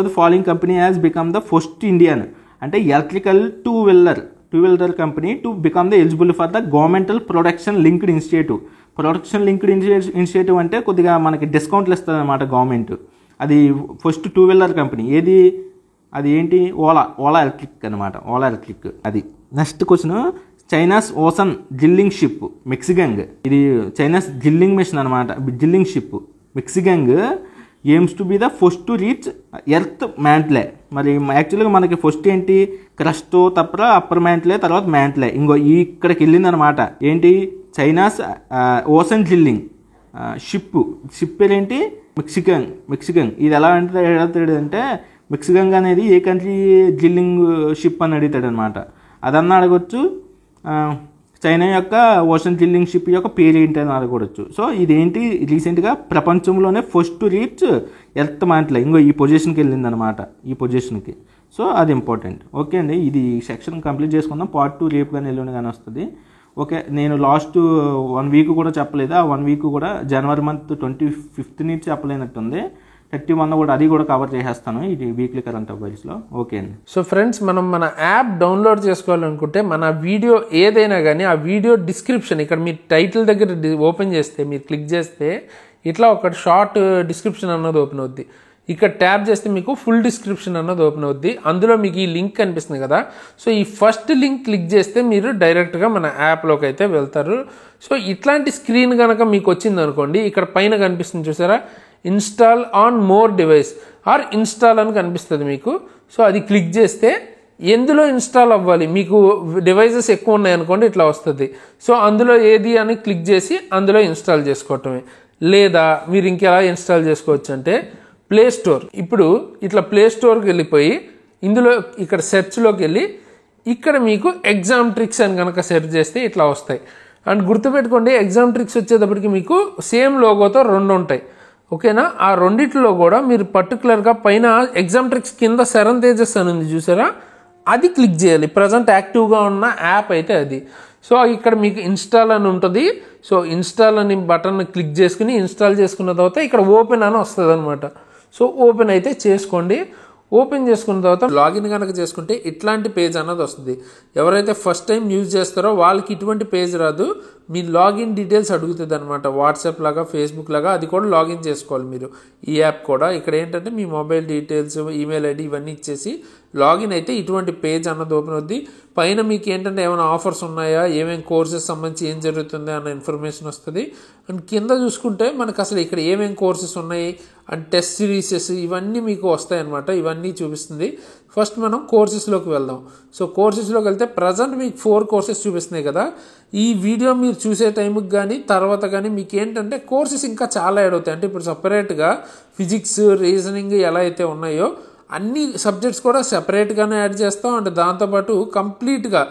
the following company has become the first Indian అంటే electrical two wheeler company to become the eligible for the governmental production linked initiative అంటే కొద్దిగా మనకి డిస్కౌంట్లు ఇస్తుంది అనమాట గవర్నమెంట్. అది ఫస్ట్ 2 వీలర్ కంపెనీ. ఏది? అది ఏంటి? ఓలా ఎలక్ట్రిక్ అనమాట. ఓలా ఎలక్ట్రిక్ అది. Next question, China's ocean drilling ship Mengxiang, ఇది చైనాస్ డ్రిల్లింగ్ మిషన్ అనమాట, drilling ship Mengxiang aims to be the first to reach earth mantle. మరి యాక్చువల్గా మనకి ఫస్ట్ ఏంటి? క్రస్ట్ తప్ప అప్పర్ మ్యాంట్లే, తర్వాత మ్యాంట్లే. ఇక్కడికి వెళ్ళింది అనమాట. ఏంటి? చైనాస్ ఓషన్ డ్రిల్లింగ్ షిప్ పేరు ఏంటి? మెక్సిగంగ్. ఇది ఎలా అంటే మెక్సిగంగ్ అనేది ఏ కంట్రీ డ్రిల్లింగ్ షిప్ అని అడుగుతాడు అనమాట. అదన్నా అడగొచ్చు, చైనా యొక్క ఓషన్ డ్రిల్లింగ్ షిప్ యొక్క పేరు ఏంటి అని అడగవచ్చు. సో ఇదేంటి? రీసెంట్గా ప్రపంచంలోనే ఫస్ట్ టు రీచ్ ఎర్త్ మ్యాంట్లే ఈ పొజిషన్కి వెళ్ళింది అనమాట, ఈ పొజిషన్కి. సో అది ఇంపార్టెంట్. ఓకే అండి, ఇది సెక్షన్ కంప్లీట్ చేసుకుందాం. పార్ట్ 2 రేపు కానీ ఎల్లుండి కానీ వస్తుంది. ఓకే, నేను లాస్ట్ 1 వీక్ కూడా చెప్పలేదు. ఆ 1 వీక్ కూడా జనవరి మంత్ 25th నుంచి చెప్పలేనట్టుంది. 31 కూడా అది కూడా కవర్ చేసేస్తాను ఇది వీక్లీ కరెంట్ అఫైర్స్లో. ఓకే అండి. సో ఫ్రెండ్స్, మన యాప్ డౌన్లోడ్ చేసుకోవాలనుకుంటే మన వీడియో ఏదైనా కానీ ఆ వీడియో డిస్క్రిప్షన్ ఇక్కడ మీరు టైటిల్ దగ్గర ఓపెన్ చేస్తే, మీరు క్లిక్ చేస్తే ఇట్లా ఒక షార్ట్ డిస్క్రిప్షన్ అన్నది ఓపెన్ అవుద్ది. ఇక్కడ ట్యాప్ చేస్తే మీకు ఫుల్ డిస్క్రిప్షన్ అన్నది ఓపెన్ అవుద్ది. అందులో మీకు ఈ లింక్ కనిపిస్తుంది కదా, సో ఈ ఫస్ట్ లింక్ క్లిక్ చేస్తే మీరు డైరెక్ట్గా మన యాప్లోకి అయితే వెళ్తారు. సో ఇట్లాంటి స్క్రీన్ కనుక మీకు వచ్చింది అనుకోండి, ఇక్కడ పైన కనిపిస్తుంది చూసారా, install on more device are install అని కనిపిస్తుంది మీకు. సో అది క్లిక్ చేస్తే ఎందులో ఇన్స్టాల్ అవ్వాలి, మీకు డివైజెస్ ఎక్కువ ఉన్నాయనుకోండి ఇట్లా వస్తుంది. సో అందులో ఏది అని క్లిక్ చేసి అందులో ఇన్స్టాల్ చేసుకోవటమే. లేదా మీరు ఇంకెలా ఇన్స్టాల్ చేసుకోవచ్చు అంటే ప్లే స్టోర్. ఇప్పుడు ఇట్లా ప్లే స్టోర్కి వెళ్ళిపోయి ఇందులో ఇక్కడ సెర్చ్లోకి వెళ్ళి ఇక్కడ మీకు ఎగ్జామ్ ట్రిక్స్ అని కనుక సెర్చ్ చేస్తే ఇట్లా వస్తాయి. అండ్ గుర్తుపెట్టుకోండి, ఎగ్జామ్ ట్రిక్స్ వచ్చేటప్పటికి మీకు సేమ్ లోగోతో 2 ఉంటాయి. ఓకేనా? ఆ రెండిట్లో కూడా మీరు పర్టికులర్గా పైన ఎగ్జామ్ ట్రిక్స్ కింద సెరన్ తేజస్ అని ఉంది చూసారా, అది క్లిక్ చేయాలి. ప్రజెంట్ యాక్టివ్గా ఉన్న యాప్ అయితే అది. సో ఇక్కడ మీకు ఇన్స్టాల్ అని ఉంటుంది. సో ఇన్స్టాల్ అని బటన్ క్లిక్ చేసుకుని ఇన్స్టాల్ చేసుకున్న తర్వాత ఇక్కడ ఓపెన్ అని వస్తుంది అనమాట. సో ఓపెన్ అయితే చేసుకోండి. ఓపెన్ చేసుకున్న తర్వాత లాగిన్ కనుక చేసుకుంటే ఇట్లాంటి పేజ్ అన్నది వస్తుంది. ఎవరైతే ఫస్ట్ టైం యూజ్ చేస్తారో వాళ్ళకి ఇటువంటి పేజ్ రాదు, మీ లాగిన్ డీటెయిల్స్ అడుగుతుంది అనమాట. వాట్సాప్ లాగా, ఫేస్బుక్ లాగా అది కూడా లాగిన్ చేసుకోవాలి మీరు. ఈ యాప్ కూడా ఇక్కడ ఏంటంటే మీ మొబైల్ డీటెయిల్స్, ఈమెయిల్ ఐడి ఇవన్నీ ఇచ్చేసి లాగిన్ అయితే ఇటువంటి పేజ్ అన్నది ఓపెన్ అవుద్ది. పైన మీకు ఏంటంటే ఏమైనా ఆఫర్స్ ఉన్నాయా, ఏమేమి కోర్సెస్ సంబంధించి ఏం జరుగుతుంది అన్న ఇన్ఫర్మేషన్ వస్తుంది. అండ్ కింద చూసుకుంటే మనకు అసలు ఇక్కడ ఏమేమి కోర్సెస్ ఉన్నాయి అండ్ టెస్ట్ సిరీసెస్ ఇవన్నీ మీకు వస్తాయి అన్నమాట. ఇవన్నీ చూపిస్తుంది. ఫస్ట్ మనం కోర్సెస్లోకి వెళ్దాం. సో కోర్సెస్లోకి వెళ్తే ప్రజెంట్ మీకు 4 కోర్సెస్ చూపిస్తున్నాయి కదా. ఈ వీడియో మీరు చూసే టైంకి కానీ తర్వాత కానీ మీకు ఏంటంటే కోర్సెస్ ఇంకా చాలా యాడ్ అవుతాయి. అంటే ఇప్పుడు సపరేట్గా ఫిజిక్స్, రీజనింగ్ ఎలా అయితే ఉన్నాయో అన్ని సబ్జెక్ట్స్ కూడా సెపరేట్గానే యాడ్ చేస్తాం. అండ్ దాంతోపాటు కంప్లీట్గా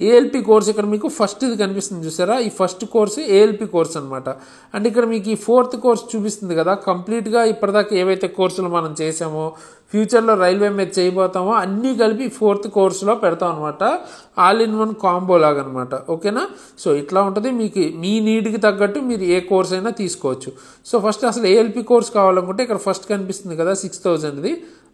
ఏఎల్పి కోర్స్ ఇక్కడ మీకు ఫస్ట్ ఇది కనిపిస్తుంది చూసారా, ఈ ఫస్ట్ కోర్సు ఏఎల్పి కోర్స్ అనమాట. అండ్ ఇక్కడ మీకు ఈ 4th కోర్స్ చూపిస్తుంది కదా, కంప్లీట్గా ఇప్పటిదాకా ఏవైతే కోర్సులు మనం చేసామో, ఫ్యూచర్లో రైల్వే మీద చేయబోతామో అన్నీ కలిపి 4th కోర్సులో పెడతాం అనమాట. ఆల్ ఇన్ వన్ కాంబో లాగా అనమాట. ఓకేనా? సో ఇట్లా ఉంటుంది. మీకు మీ నీడ్కి తగ్గట్టు మీరు ఏ కోర్స్ అయినా తీసుకోవచ్చు. సో ఫస్ట్ అసలు ఏఎల్పి కోర్స్ కావాలనుకుంటే ఇక్కడ ఫస్ట్ కనిపిస్తుంది కదా 6000ది,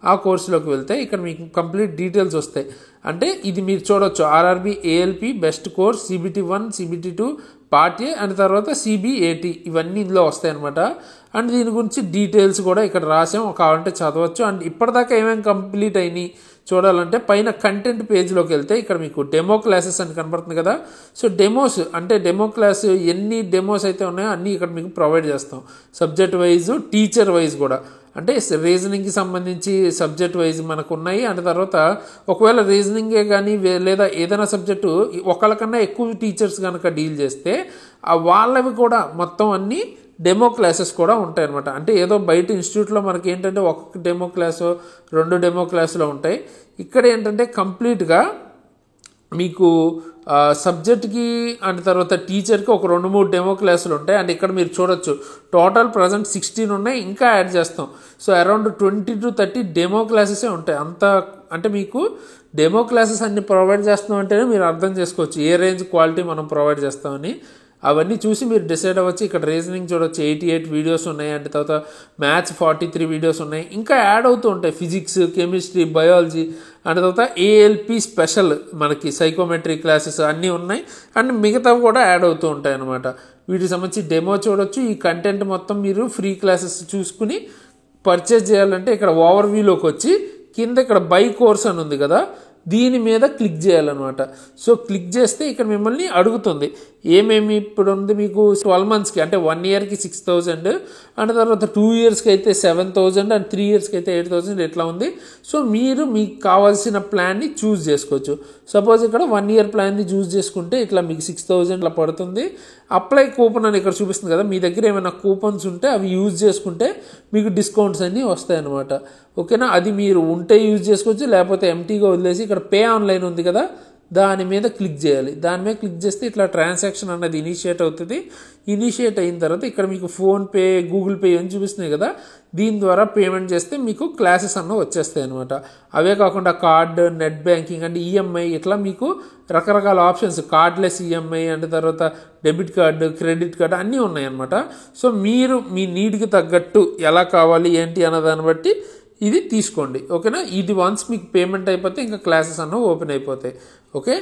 ఆ కోర్సులోకి వెళ్తే ఇక్కడ మీకు కంప్లీట్ డీటెయిల్స్ వస్తాయి. అంటే ఇది మీరు చూడొచ్చు, RRB ALP best course, CBT 1, CBT 2 part A and తర్వాత CBAT ఇవన్నీ ఇందులో వస్తాయి అనమాట. అండ్ దీని గురించి డీటెయిల్స్ కూడా ఇక్కడ రాసాం, కావాలంటే చదవచ్చు. అండ్ ఇప్పటిదాకా ఏమేమి కంప్లీట్ అయినాయి చూడాలంటే పైన కంటెంట్ పేజ్లోకి వెళ్తే ఇక్కడ మీకు డెమో క్లాసెస్ అని కనపడుతుంది కదా. సో డెమోస్ అంటే డెమో క్లాస్ ఎన్ని డెమోస్ అయితే ఉన్నాయో అన్నీ ఇక్కడ మీకు ప్రొవైడ్ చేస్తాం. సబ్జెక్ట్ వైజ్, టీచర్ వైజ్ కూడా. అంటే రీజనింగ్కి సంబంధించి సబ్జెక్ట్ వైజ్ మనకు ఉన్నాయి. అండ్ తర్వాత ఒకవేళ రీజనింగే కానీ లేదా ఏదైనా సబ్జెక్టు ఒకళ్ళకన్నా ఎక్కువ టీచర్స్ కనుక డీల్ చేస్తే వాళ్ళవి కూడా మొత్తం అన్నీ డెమో క్లాసెస్ కూడా ఉంటాయి అనమాట. అంటే ఏదో బయట ఇన్స్టిట్యూట్లో మనకి ఏంటంటే ఒక డెమో క్లాసు 2 డెమో క్లాసులు ఉంటాయి. ఇక్కడ ఏంటంటే కంప్లీట్గా మీకు సబ్జెక్ట్కి అండ్ తర్వాత టీచర్కి ఒక 2-3 డెమో క్లాసులు ఉంటాయి. అండ్ ఇక్కడ మీరు చూడొచ్చు టోటల్ ప్రజెంట్ 16 ఉన్నాయి, ఇంకా యాడ్ చేస్తాం. సో అరౌండ్ 20 to 30 డెమో క్లాసెసే ఉంటాయి. అంత అంటే మీకు డెమో క్లాసెస్ అన్ని ప్రొవైడ్ చేస్తాం అంటేనే మీరు అర్థం చేసుకోవచ్చు ఏ రేంజ్ క్వాలిటీ మనం ప్రొవైడ్ చేస్తామని. అవన్నీ చూసి మీరు డిసైడ్ అవ్వచ్చు. ఇక్కడ రీజనింగ్ చూడవచ్చు 88 వీడియోస్ ఉన్నాయి. అండ్ తర్వాత మ్యాథ్స్ 43 వీడియోస్ ఉన్నాయి. ఇంకా యాడ్ అవుతూ ఉంటాయి ఫిజిక్స్, కెమిస్ట్రీ, బయాలజీ అండ్ తర్వాత ఏఎల్పి స్పెషల్ మనకి సైకోమెట్రీ క్లాసెస్ అన్నీ ఉన్నాయి. అండ్ మిగతావి కూడా యాడ్ అవుతూ ఉంటాయి అన్నమాట. వీటికి సంబంధించి డెమో చూడొచ్చు. ఈ కంటెంట్ మొత్తం మీరు ఫ్రీ క్లాసెస్ చూసుకుని పర్చేజ్ చేయాలంటే ఇక్కడ ఓవర్వ్యూలోకి వచ్చి కింద ఇక్కడ బై కోర్స్ అని ఉంది కదా, దీని మీద క్లిక్ చేయాలన్నమాట. సో క్లిక్ చేస్తే ఇక్కడ మిమ్మల్ని అడుగుతుంది ఏమేమి ఇప్పుడు ఉంది మీకు 12 monthsకి అంటే 1 yearకి 6,000 అండ్ తర్వాత 2 yearsకి అయితే 7,000 అండ్ 3 yearsకి అయితే 8,000 ఎట్లా ఉంది. సో మీరు మీకు కావాల్సిన ప్లాన్ని చూస్ చేసుకోవచ్చు. సపోజ్ ఇక్కడ 1 year ప్లాన్ని చూస్ చేసుకుంటే ఇట్లా మీకు 6,000 అలా పడుతుంది. అప్లై కూపన్ అని ఇక్కడ చూపిస్తుంది కదా, మీ దగ్గర ఏమైనా కూపన్స్ ఉంటే అవి యూజ్ చేసుకుంటే మీకు డిస్కౌంట్స్ అన్నీ వస్తాయి అన్నమాట. ఓకేనా, అది మీరు ఉంటే యూజ్ చేసుకోవచ్చు, లేకపోతే ఎంటీగా వదిలేసి ఇక్కడ పే ఆన్లైన్ ఉంది కదా దాని మీద క్లిక్ చేయాలి. దాని మీద క్లిక్ చేస్తే ఇట్లా ట్రాన్సాక్షన్ అన్నది ఇనిషియేట్ అవుతుంది. ఇనిషియేట్ అయిన తర్వాత ఇక్కడ మీకు ఫోన్పే, గూగుల్ పే అని చూపిస్తున్నాయి కదా, దీని ద్వారా పేమెంట్ చేస్తే మీకు క్లాసెస్ అన్న వచ్చేస్తాయి అనమాట. అవే కాకుండా card, net banking and EMI ఇట్లా మీకు రకరకాల ఆప్షన్స్, కార్డ్లెస్ ఈఎంఐ అండ్ తర్వాత డెబిట్ కార్డు, క్రెడిట్ కార్డు అన్నీ ఉన్నాయన్నమాట. సో మీరు మీ నీడ్కి తగ్గట్టు ఎలా కావాలి ఏంటి అన్న దాన్ని బట్టి ఇది తీసుకోండి. ఓకేనా, ఇది వన్స్ మీకు పేమెంట్ అయిపోతే ఇంకా క్లాసెస్ అన్న ఓపెన్ అయిపోతాయి. ఓకే.